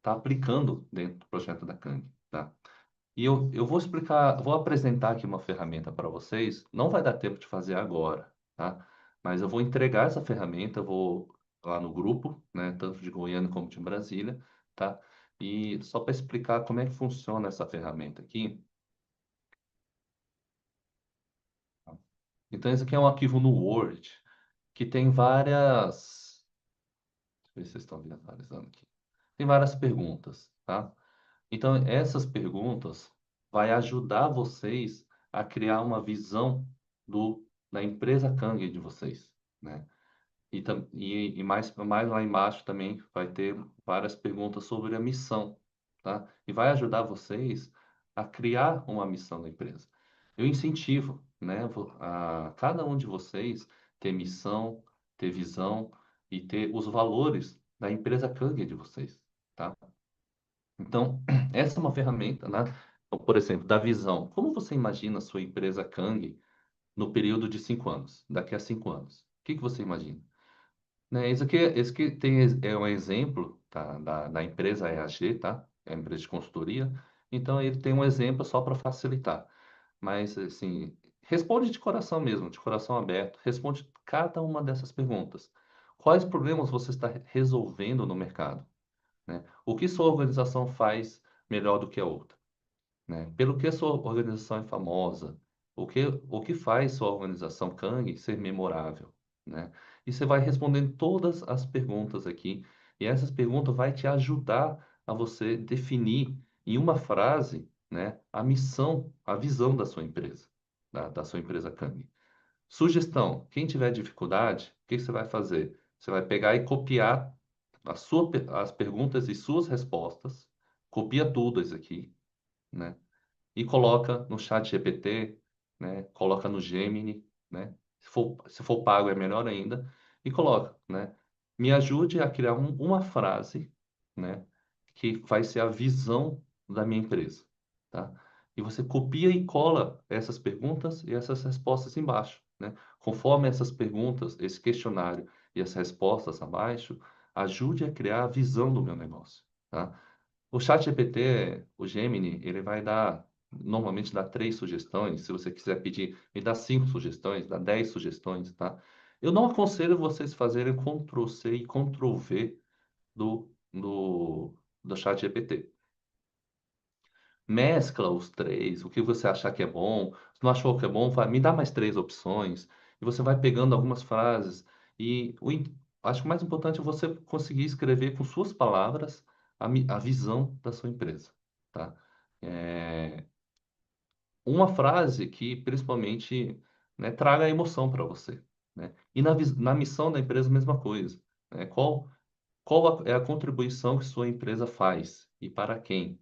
aplicando dentro do projeto da Kang, tá? E eu vou explicar, vou apresentar aqui uma ferramenta para vocês. Não vai dar tempo de fazer agora, tá? Mas eu vou entregar essa ferramenta, eu vou lá no grupo, né? Tanto de Goiânia como de Brasília, tá? E só para explicar como é que funciona essa ferramenta aqui. Então, esse aqui é um arquivo no Word que tem várias. Deixa eu ver se vocês estão visualizando aqui. Tem várias perguntas, tá? Então, essas perguntas vai ajudar vocês a criar uma visão da empresa Kang de vocês, né? E mais lá embaixo também vai ter várias perguntas sobre a missão, tá? E vai ajudar vocês a criar uma missão da empresa. Eu incentivo, né, a cada um de vocês ter missão, ter visão e ter os valores da empresa Kang de vocês, tá? Então, essa é uma ferramenta, né? Então, por exemplo, da visão. Como você imagina a sua empresa Kang no período de 5 anos, daqui a 5 anos? O que que você imagina? Né, esse aqui é um exemplo, tá, da empresa EAG, tá? É a empresa de consultoria. Então, ele tem um exemplo só para facilitar. Mas, assim, responde de coração mesmo, de coração aberto. Responde cada uma dessas perguntas. Quais problemas você está resolvendo no mercado, né? O que sua organização faz melhor do que a outra, né? Pelo que a sua organização é famosa, o que faz sua organização Kang ser memorável, né? E você vai respondendo todas as perguntas aqui, e essas perguntas vai te ajudar a você definir em uma frase, né, a missão, a visão da sua empresa, da sua empresa Kang. Sugestão: quem tiver dificuldade, o que você vai fazer? Você vai pegar e copiar as perguntas e suas respostas, copia tudo isso aqui, né? E coloca no chat GPT, né? Coloca no Gemini, né? Se for pago é melhor ainda, e coloca, né? Me ajude a criar uma frase, né? Que vai ser a visão da minha empresa, tá? E você copia e cola essas perguntas e essas respostas embaixo, né? Conforme essas perguntas, esse questionário e as respostas abaixo, ajude a criar a visão do meu negócio, tá? O ChatGPT, o Gemini, ele vai dar, normalmente dá 3 sugestões. Se você quiser pedir, ele dá 5 sugestões, dá 10 sugestões, tá? Eu não aconselho vocês fazerem Ctrl+C e Ctrl+V do ChatGPT. Mescla os três, o que você achar que é bom. Se não achou que é bom, me dá mais 3 opções. E você vai pegando algumas frases. E acho que o mais importante é você conseguir escrever com suas palavras a visão da sua empresa, tá? É, uma frase que principalmente, né, traga emoção para você, né? E na missão da empresa, a mesma coisa, né? Qual é a contribuição que sua empresa faz e para quem,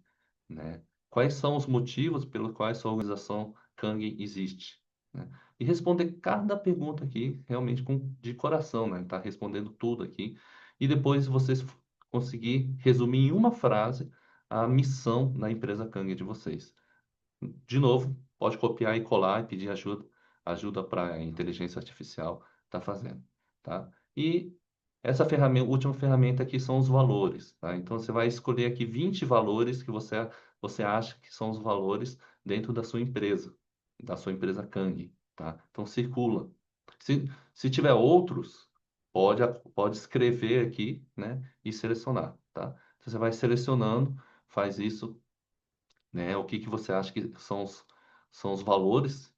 né? Quais são os motivos pelos quais sua organização Kang existe, né? E responder cada pergunta aqui realmente de coração, né? Tá respondendo tudo aqui e depois vocês conseguir resumir em uma frase a missão da empresa Kang de vocês. De novo, pode copiar e colar e pedir ajuda para a inteligência artificial estar fazendo, tá? E essa ferramenta, última ferramenta aqui são os valores, tá? Então você vai escolher aqui 20 valores que você acha que são os valores dentro da sua empresa Kang, tá? Então circula. Se tiver outros, pode escrever aqui, né, e selecionar, tá? Então, você vai selecionando, faz isso, né? O que que você acha que são os valores,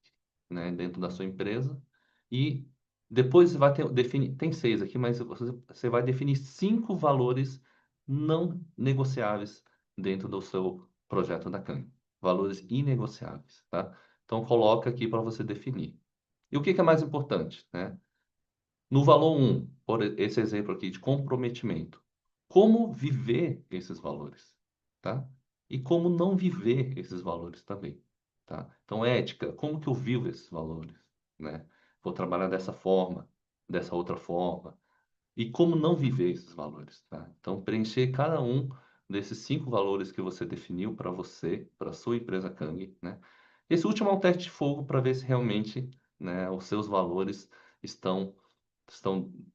né, dentro da sua empresa e depois você vai definir, tem 6 aqui, mas você vai definir 5 valores não negociáveis dentro do seu projeto da Kang. Valores inegociáveis, tá? Então coloca aqui para você definir. E o que que é mais importante, né? No valor 1, por esse exemplo aqui de comprometimento, como viver esses valores, tá? E como não viver esses valores também, tá? Então, ética, como que eu vivo esses valores? né? Vou trabalhar dessa forma, dessa outra forma. E como não viver esses valores, tá? Então, preencher cada um desses 5 valores que você definiu para você, para sua empresa Kang, né? Esse último é um teste de fogo para ver se realmente, né, os seus valores estão,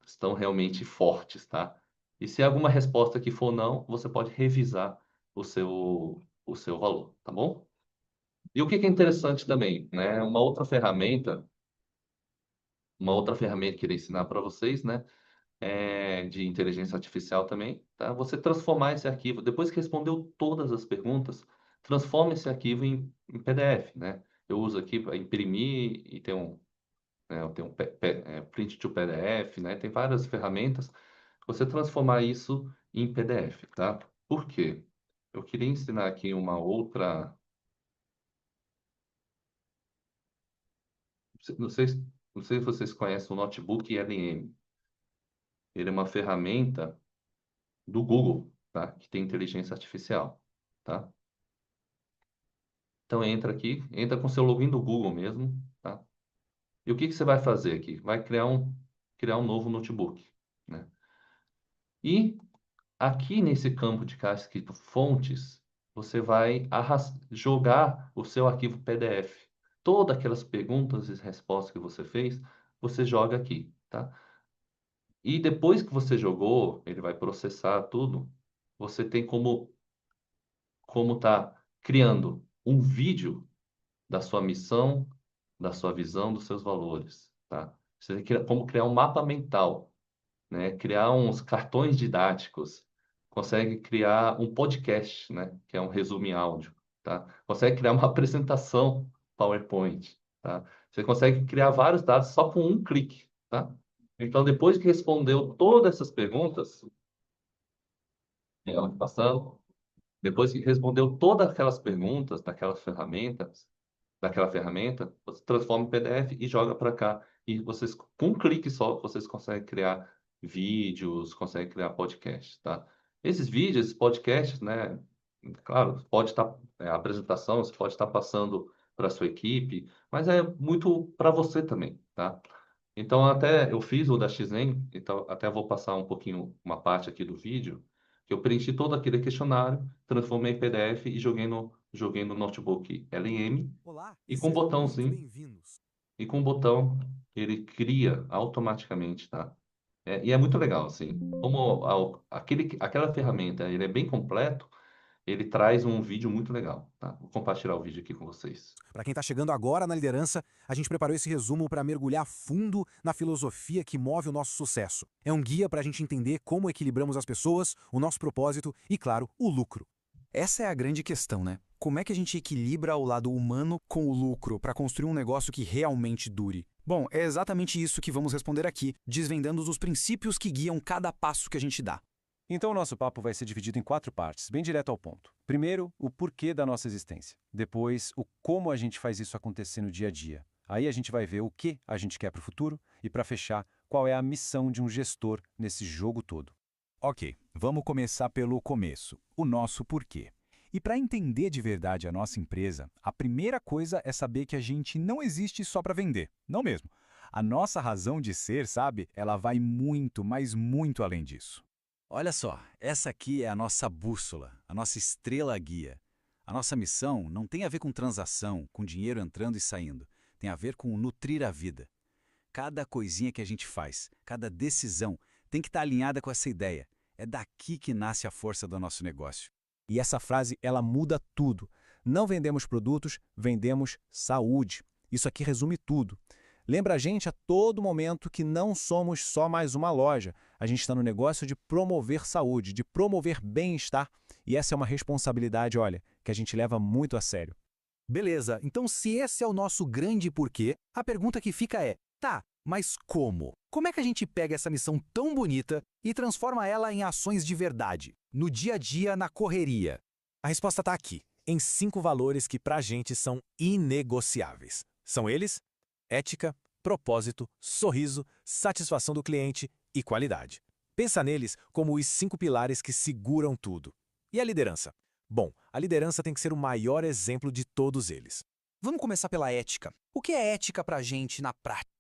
estão realmente fortes, tá? E se alguma resposta que for não, você pode revisar o seu valor, tá bom? E o que que é interessante também, né? Uma outra ferramenta que eu queria ensinar para vocês, né? De inteligência artificial também, tá? Você transformar esse arquivo, depois que respondeu todas as perguntas, transforma esse arquivo em PDF, né? Eu uso aqui para imprimir e tem eu tenho print to PDF, né? Tem várias ferramentas. Você transformar isso em PDF, tá? Por quê? Eu queria ensinar aqui uma outra. Não sei, não sei se vocês conhecem o Notebook LM. Ele é uma ferramenta do Google, tá? Que tem inteligência artificial, tá? Então entra aqui, entra com seu login do Google mesmo, tá? E o que que você vai fazer aqui? Vai criar um novo notebook, né? E aqui nesse campo de cá escrito fontes, você vai jogar o seu arquivo PDF. Todas aquelas perguntas e respostas que você fez, você joga aqui, tá? E depois que você jogou, ele vai processar tudo. Você tem como tá criando um vídeo da sua missão, da sua visão, dos seus valores, tá? Você tem como criar um mapa mental, né? Criar uns cartões didáticos, consegue criar um podcast, né? Que é um resumo em áudio, tá? Consegue criar uma apresentação PowerPoint, tá? Você consegue criar vários dados só com um clique, tá? Então, depois que respondeu todas essas perguntas, passando, depois que respondeu todas aquelas perguntas daquela ferramenta, você transforma em PDF e joga para cá. E vocês, com um clique só, vocês conseguem criar vídeos, conseguem criar podcasts, tá? Esses vídeos, esses podcasts, né? Claro, pode estar a apresentação, você pode estar passando para sua equipe, mas é muito para você também, tá? Então, até eu fiz o da XN, então até vou passar um pouquinho, uma parte aqui do vídeo, que eu preenchi todo aquele questionário, transformei em PDF e joguei no notebook LM, Olá e e com um sejam muito botãozinho, bem-vindos. e com um botão ele cria automaticamente, tá? E é muito legal, assim, como aquela ferramenta, ele é bem completo, ele traz um vídeo muito legal, tá? Vou compartilhar o vídeo aqui com vocês. Para quem está chegando agora na liderança, a gente preparou esse resumo para mergulhar fundo na filosofia que move o nosso sucesso. É um guia para a gente entender como equilibramos as pessoas, o nosso propósito e, claro, o lucro. Essa é a grande questão, né? Como é que a gente equilibra o lado humano com o lucro para construir um negócio que realmente dure? Bom, é exatamente isso que vamos responder aqui, desvendando os princípios que guiam cada passo que a gente dá. Então, o nosso papo vai ser dividido em 4 partes, bem direto ao ponto. Primeiro, o porquê da nossa existência. Depois, o como a gente faz isso acontecer no dia a dia. Aí a gente vai ver o que a gente quer para o futuro e, para fechar, qual é a missão de um gestor nesse jogo todo. Ok, vamos começar pelo começo, o nosso porquê. E para entender de verdade a nossa empresa, a primeira coisa é saber que a gente não existe só para vender, não mesmo. A nossa razão de ser, sabe, ela vai muito, mas muito além disso. Olha só, essa aqui é a nossa bússola, a nossa estrela guia. A nossa missão não tem a ver com transação, com dinheiro entrando e saindo. Tem a ver com nutrir a vida. Cada coisinha que a gente faz, cada decisão, tem que estar alinhada com essa ideia. É daqui que nasce a força do nosso negócio. E essa frase, ela muda tudo. Não vendemos produtos, vendemos saúde. Isso aqui resume tudo. Lembra a gente a todo momento que não somos só mais uma loja. A gente está no negócio de promover saúde, de promover bem-estar. E essa é uma responsabilidade, olha, que a gente leva muito a sério. Beleza, então se esse é o nosso grande porquê, a pergunta que fica é, tá, mas como? Como é que a gente pega essa missão tão bonita e transforma ela em ações de verdade, no dia a dia, na correria? A resposta está aqui, em 5 valores que pra gente são inegociáveis. São eles: ética, propósito, sorriso, satisfação do cliente e qualidade. Pensa neles como os 5 pilares que seguram tudo. E a liderança? Bom, a liderança tem que ser o maior exemplo de todos eles. Vamos começar pela ética. O que é ética pra gente na prática?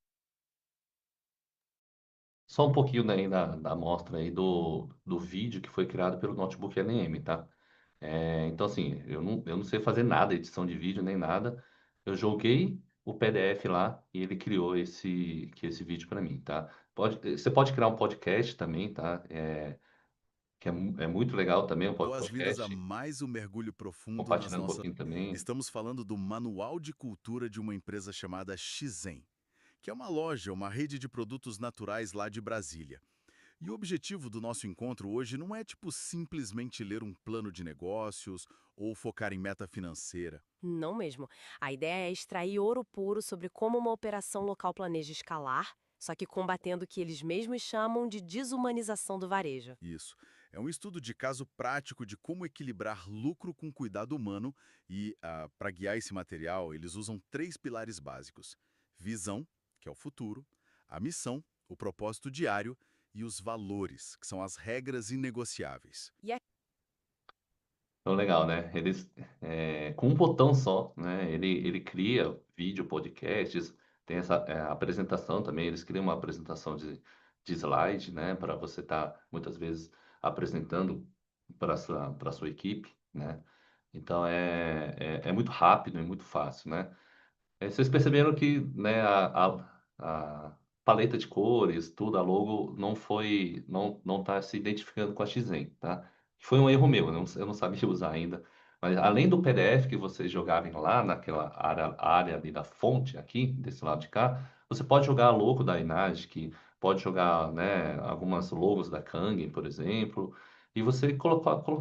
Só um pouquinho daí da amostra aí do vídeo que foi criado pelo Notebook LM, tá? Então, assim, eu não sei fazer nada, edição de vídeo nem nada. Eu joguei o PDF lá e ele criou esse vídeo para mim, tá? Você pode criar um podcast também, tá? Que é muito legal também, um Boas-vindas a podcast, mais um mergulho profundo nas compartilhando um nossas. pouquinho também. Estamos falando do Manual de Cultura de uma empresa chamada Shizen, que é uma loja, uma rede de produtos naturais lá de Brasília. E o objetivo do nosso encontro hoje não é tipo simplesmente ler um plano de negócios ou focar em meta financeira. Não mesmo. A ideia é extrair ouro puro sobre como uma operação local planeja escalar, só que combatendo o que eles mesmos chamam de desumanização do varejo. Isso. É um estudo de caso prático de como equilibrar lucro com cuidado humano e, para guiar esse material, eles usam 3 pilares básicos: visão, que é o futuro, a missão, o propósito diário e os valores, que são as regras inegociáveis. E a Então, legal, né? Com um botão só, né? Ele cria vídeo, podcasts, tem essa apresentação também. Eles criam uma apresentação de slide, né? Para você estar, muitas vezes, apresentando para sua equipe, né? Então, é muito rápido e muito fácil, né? Vocês perceberam que, né, a paleta de cores, tudo, a logo não tá se identificando com a Xen, tá? Foi um erro meu, eu não sabia usar ainda. Mas além do PDF que vocês jogarem lá naquela área ali da fonte aqui, desse lado de cá, você pode jogar a logo da Enagic, pode jogar, né, algumas logos da Kangen, por exemplo, e você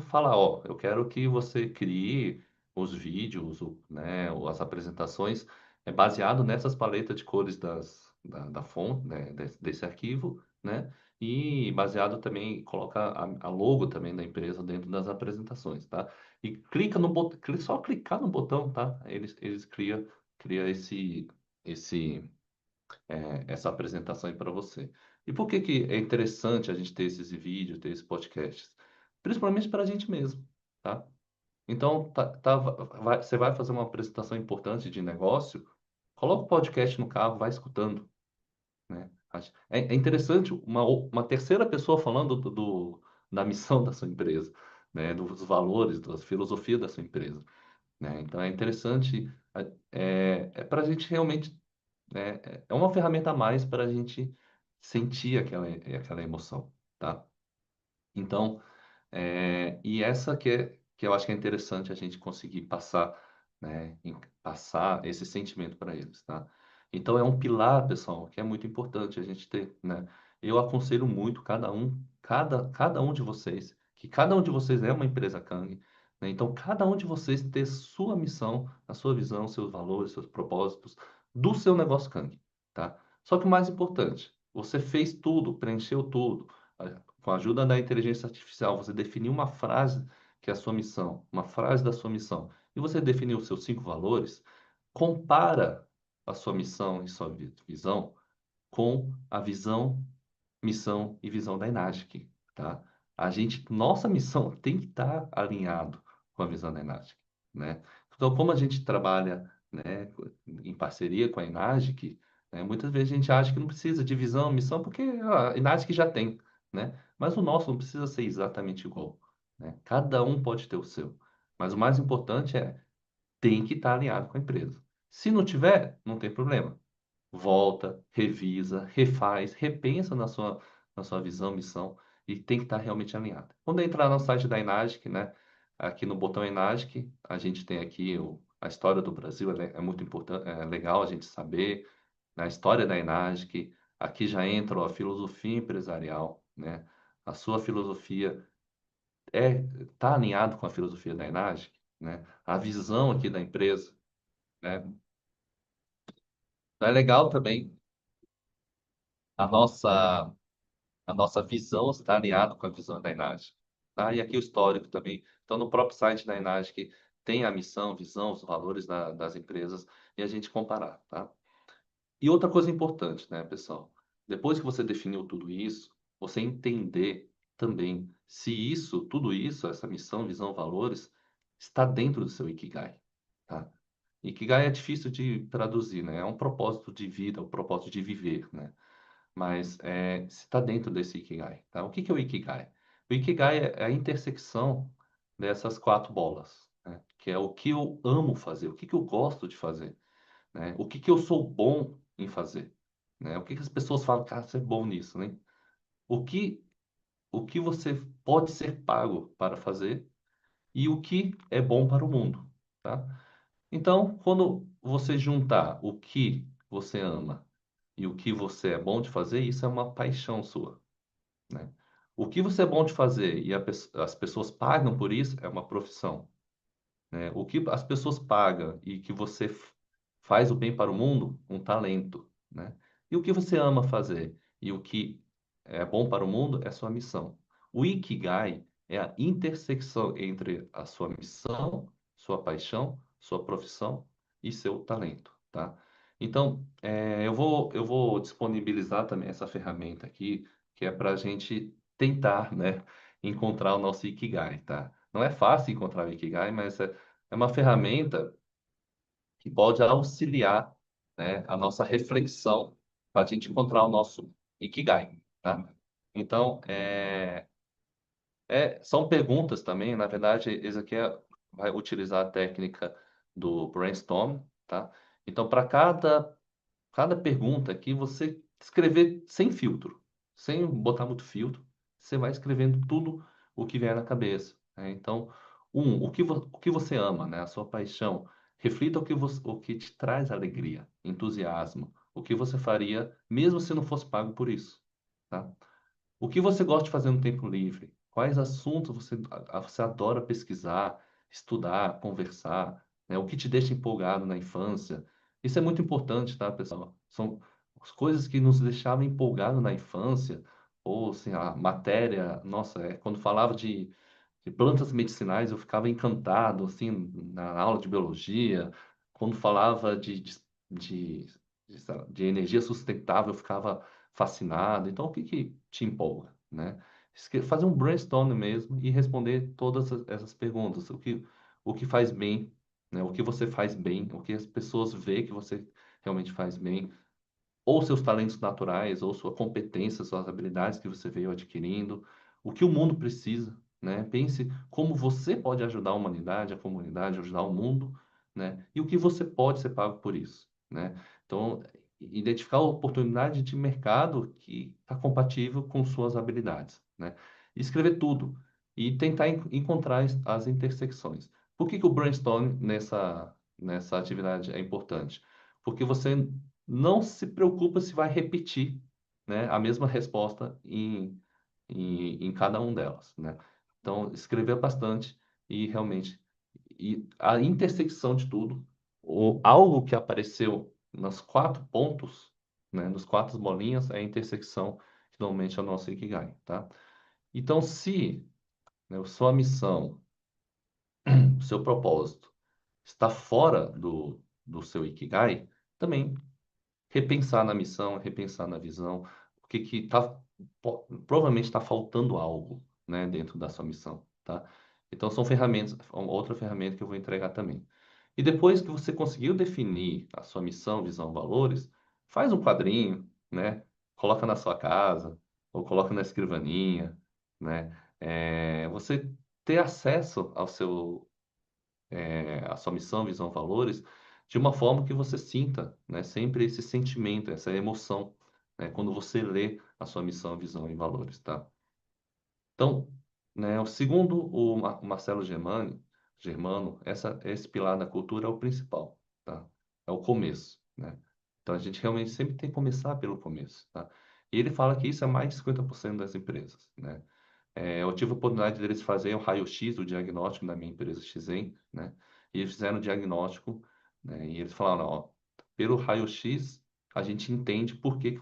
falar, ó, eu quero que você crie os vídeos, né, as apresentações baseado nessas paletas de cores da fonte, né, desse arquivo, né? E baseado também, coloca a logo também da empresa dentro das apresentações, tá? E clica no botão, só clicar no botão, tá? Eles cria esse, essa apresentação aí para você. E por que que é interessante a gente ter esses vídeos, ter esses podcasts? Principalmente para a gente mesmo, tá? Então, você vai fazer uma apresentação importante de negócio, coloca o podcast no carro, vai escutando, né? É interessante uma terceira pessoa falando da missão da sua empresa, né? Dos valores, da filosofia da sua empresa, né? Então, é interessante, para a gente realmente, né? É uma ferramenta a mais para a gente sentir aquela emoção, tá? Então, e essa que eu acho que é interessante a gente conseguir passar, né, passar esse sentimento para eles, tá? Então é um pilar, pessoal, que é muito importante a gente ter, né? Eu aconselho muito cada um de vocês, que cada um de vocês é uma empresa Kang, né? Então cada um de vocês ter sua missão, a sua visão, seus valores, seus propósitos do seu negócio Kang, tá? Só que o mais importante, você fez tudo, preencheu tudo com a ajuda da inteligência artificial, você definiu uma frase que é a sua missão, uma frase da sua missão, e você definiu os seus 5 valores, compara a sua missão e sua visão com a visão, missão e visão da Enagic, tá? Nossa missão tem que estar alinhado com a visão da Enagic, né? Então, como a gente trabalha, né, em parceria com a Enagic, né, muitas vezes a gente acha que não precisa de visão, missão, porque a Enagic já tem, né? Mas o nosso não precisa ser exatamente igual, né? Cada um pode ter o seu. Mas o mais importante tem que estar alinhado com a empresa. Se não tiver, não tem problema, volta, revisa, refaz, repensa na sua visão, missão, e tem que estar realmente alinhado. Quando entrar no site da Enagic, né, aqui no botão Enagic, a gente tem aqui a história do Brasil, é muito importante, é legal a gente saber, né, a história da Enagic, aqui já entra a filosofia empresarial, né, a sua filosofia está alinhado com a filosofia da Enagic, né, a visão aqui da empresa, né, então é legal também a nossa a nossa visão está alinhada com a visão da Enage. Tá? E aqui o histórico também. Então, no próprio site da Enage, que tem a missão, visão, os valores das empresas, e a gente comparar. Tá? E outra coisa importante, né, pessoal? Depois que você definiu tudo isso, você entender também se tudo isso, essa missão, visão, valores, está dentro do seu Ikigai. Tá? Ikigai é difícil de traduzir, né? É um propósito de vida, um propósito de viver, né? Mas se está dentro desse Ikigai, tá? O que que é o Ikigai? O Ikigai é a intersecção dessas quatro bolas, né? Que é o que eu amo fazer, o que que eu gosto de fazer, né? O que que eu sou bom em fazer, né? O que que as pessoas falam, cara, você é bom nisso, né? O que, o que você pode ser pago para fazer e o que é bom para o mundo, tá? Então, quando você juntar o que você ama e o que você é bom de fazer, isso é uma paixão sua, né? O que você é bom de fazer e as pessoas pagam por isso é uma profissão, né? O que as pessoas pagam e que você faz o bem para o mundo, um talento, né? E o que você ama fazer e o que é bom para o mundo é sua missão. O Ikigai é a intersecção entre a sua missão, sua paixão, sua profissão e seu talento, tá? Então, eu vou disponibilizar também essa ferramenta aqui, que é para a gente tentar, né, encontrar o nosso Ikigai, tá? Não é fácil encontrar o Ikigai, mas é uma ferramenta que pode auxiliar, né, a nossa reflexão para a gente encontrar o nosso Ikigai, tá? Então, são perguntas também, na verdade, esse aqui vai utilizar a técnica do brainstorm, tá? Então, para cada pergunta aqui, você escrever sem filtro, sem botar muito filtro, você vai escrevendo tudo o que vier na cabeça, né? Então, o que você ama, né? A sua paixão. Reflita o que te traz alegria, entusiasmo, o que você faria mesmo se não fosse pago por isso, tá? O que você gosta de fazer no tempo livre? Quais assuntos você adora pesquisar, estudar, conversar, né? O que te deixa empolgado na infância? Isso é muito importante, tá, pessoal? São as coisas que nos deixavam empolgados na infância, ou assim, a matéria, nossa, quando falava de plantas medicinais, eu ficava encantado, assim, na aula de biologia. Quando falava de energia sustentável, eu ficava fascinado. Então, o que que te empolga, né? Fazer um brainstorm mesmo e responder todas essas perguntas. O que faz bem, né? O que você faz bem, o que as pessoas veem que você realmente faz bem, ou seus talentos naturais, ou sua competência, suas habilidades que você veio adquirindo, o que o mundo precisa, né? Pense como você pode ajudar a humanidade, a comunidade, ajudar o mundo, né? E o que você pode ser pago por isso, né? Então, identificar a oportunidade de mercado que está compatível com suas habilidades, né? E escrever tudo e tentar encontrar as intersecções. Por que que o brainstorm nessa atividade é importante? Porque você não se preocupa se vai repetir, né, a mesma resposta em cada um delas, né? Então, escrever bastante e realmente a intersecção de tudo, ou algo que apareceu nos quatro pontos, né, nos quatro bolinhas, é a intersecção que normalmente é o nosso Ikigai, tá? Então, se, né, sua missão, o seu propósito está fora do seu Ikigai, também repensar na missão, repensar na visão, o que que provavelmente está faltando algo, né, dentro da sua missão, tá? Então são ferramentas, outra ferramenta que eu vou entregar também. E depois que você conseguiu definir a sua missão, visão, valores, faz um quadrinho, né? Coloca na sua casa ou coloca na escrivaninha, né? Você ter acesso à sua missão, visão, valores, de uma forma que você sinta, né, sempre esse sentimento, essa emoção, né, quando você lê a sua missão, visão e valores, tá? Então, né, o segundo, o Marcelo Germano, esse pilar da cultura é o principal, tá? É o começo, né? Então, a gente realmente sempre tem que começar pelo começo, tá? E ele fala que isso é mais de 50% das empresas, né? Eu tive a oportunidade deles fazerem o raio-x do diagnóstico da minha empresa Xen, né? E eles fizeram o diagnóstico, né? E eles falaram, ó, pelo raio-x a gente entende por que que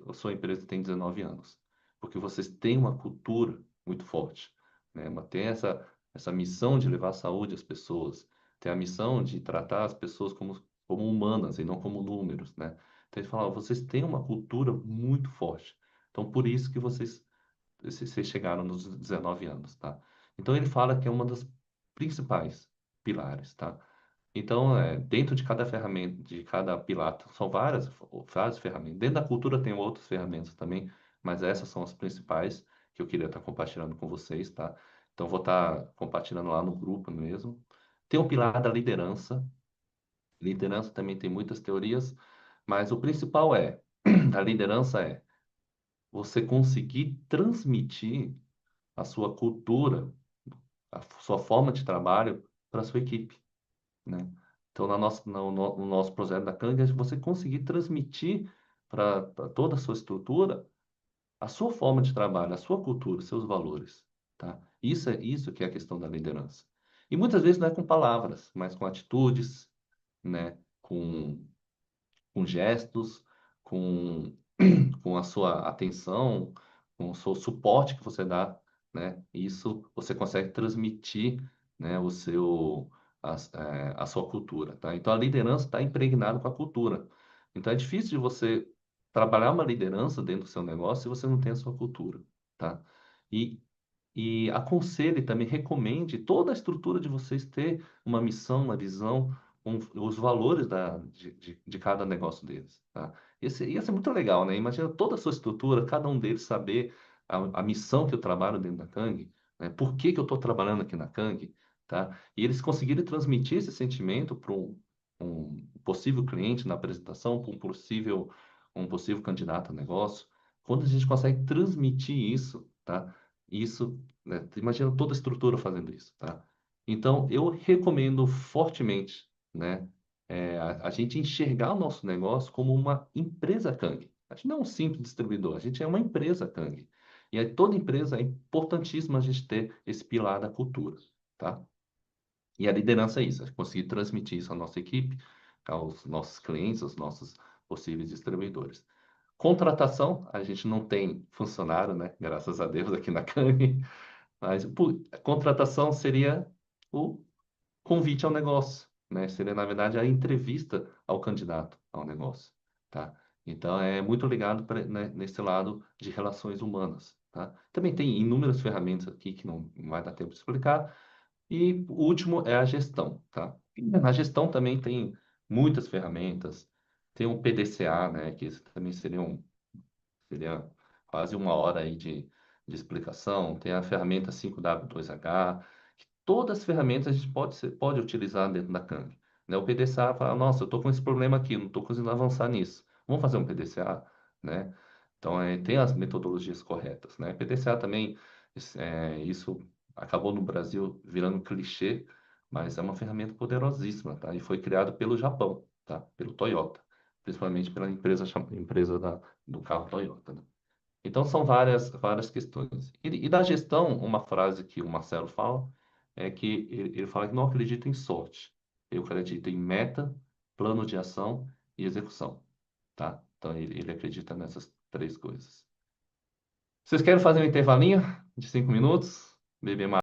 a sua empresa tem 19 anos. Porque vocês têm uma cultura muito forte, né? Tem essa missão de levar saúde às pessoas, tem a missão de tratar as pessoas como humanas e não como números, né? Então eles falaram, ó, vocês têm uma cultura muito forte. Então por isso que vocês chegaram nos 19 anos, tá? Então ele fala que é uma das principais pilares, tá? Então, dentro de cada ferramenta, de cada pilar, são várias ferramentas. Dentro da cultura tem outras ferramentas também, mas essas são as principais que eu queria estar compartilhando com vocês, tá? Então, vou estar compartilhando lá no grupo mesmo. Tem o pilar da liderança. Liderança também tem muitas teorias, mas o principal da liderança você conseguir transmitir a sua cultura, a sua forma de trabalho para a sua equipe, né? Então, no nosso projeto da Kang, você conseguir transmitir para toda a sua estrutura a sua forma de trabalho, a sua cultura, seus valores, tá? Isso que é a questão da liderança. E muitas vezes não é com palavras, mas com atitudes, né? Com gestos, com, com a sua atenção, com o seu suporte que você dá, né? Isso você consegue transmitir, né, a sua cultura, tá? Então a liderança está impregnada com a cultura. Então é difícil de você trabalhar uma liderança dentro do seu negócio se você não tem a sua cultura, tá? E, e aconselhe também, recomende toda a estrutura de vocês ter uma missão, uma visão, os valores de cada negócio deles, tá? Ia ser muito legal, né? Imagina toda a sua estrutura, cada um deles saber a missão que eu trabalho dentro da Kang, né? Por que que eu estou trabalhando aqui na Kang, tá? E eles conseguirem transmitir esse sentimento para um possível cliente na apresentação, para um possível candidato a negócio. Quando a gente consegue transmitir isso, tá? Isso, né? Imagina toda a estrutura fazendo isso, tá? Então, eu recomendo fortemente, né, a gente enxergar o nosso negócio como uma empresa Kang. A gente não é um simples distribuidor, a gente é uma empresa Kang. E aí, toda empresa é importantíssima a gente ter esse pilar da cultura, tá? E a liderança é isso, é conseguir transmitir isso à nossa equipe, aos nossos clientes, aos nossos possíveis distribuidores. Contratação, a gente não tem funcionário, né? Graças a Deus aqui na Kang, mas a contratação seria o convite ao negócio, né? Seria, na verdade, a entrevista ao candidato ao negócio, tá? Então, é muito ligado né, nesse lado de relações humanas, tá? Também tem inúmeras ferramentas aqui que não vai dar tempo de explicar. E o último é a gestão, tá? Na gestão também tem muitas ferramentas. Tem o PDCA, né? Que isso também seria quase uma hora aí de explicação. Tem a ferramenta 5W2H, que todas as ferramentas a gente pode utilizar dentro da Kang, né? O PDCA fala, nossa, eu estou com esse problema aqui, não estou conseguindo avançar nisso. Vamos fazer um PDCA, né? Então, tem as metodologias corretas, né? PDCA também, isso acabou no Brasil virando clichê, mas é uma ferramenta poderosíssima, tá? E foi criado pelo Japão, tá? Pelo Toyota, principalmente pela empresa do carro Toyota, né? Então, são várias questões. E da gestão, uma frase que o Marcelo fala é que ele fala que não acredita em sorte. Eu acredito em meta, plano de ação e execução, tá? Então, ele acredita nessas três coisas. Vocês querem fazer um intervalinho de 5 minutos? Beber mais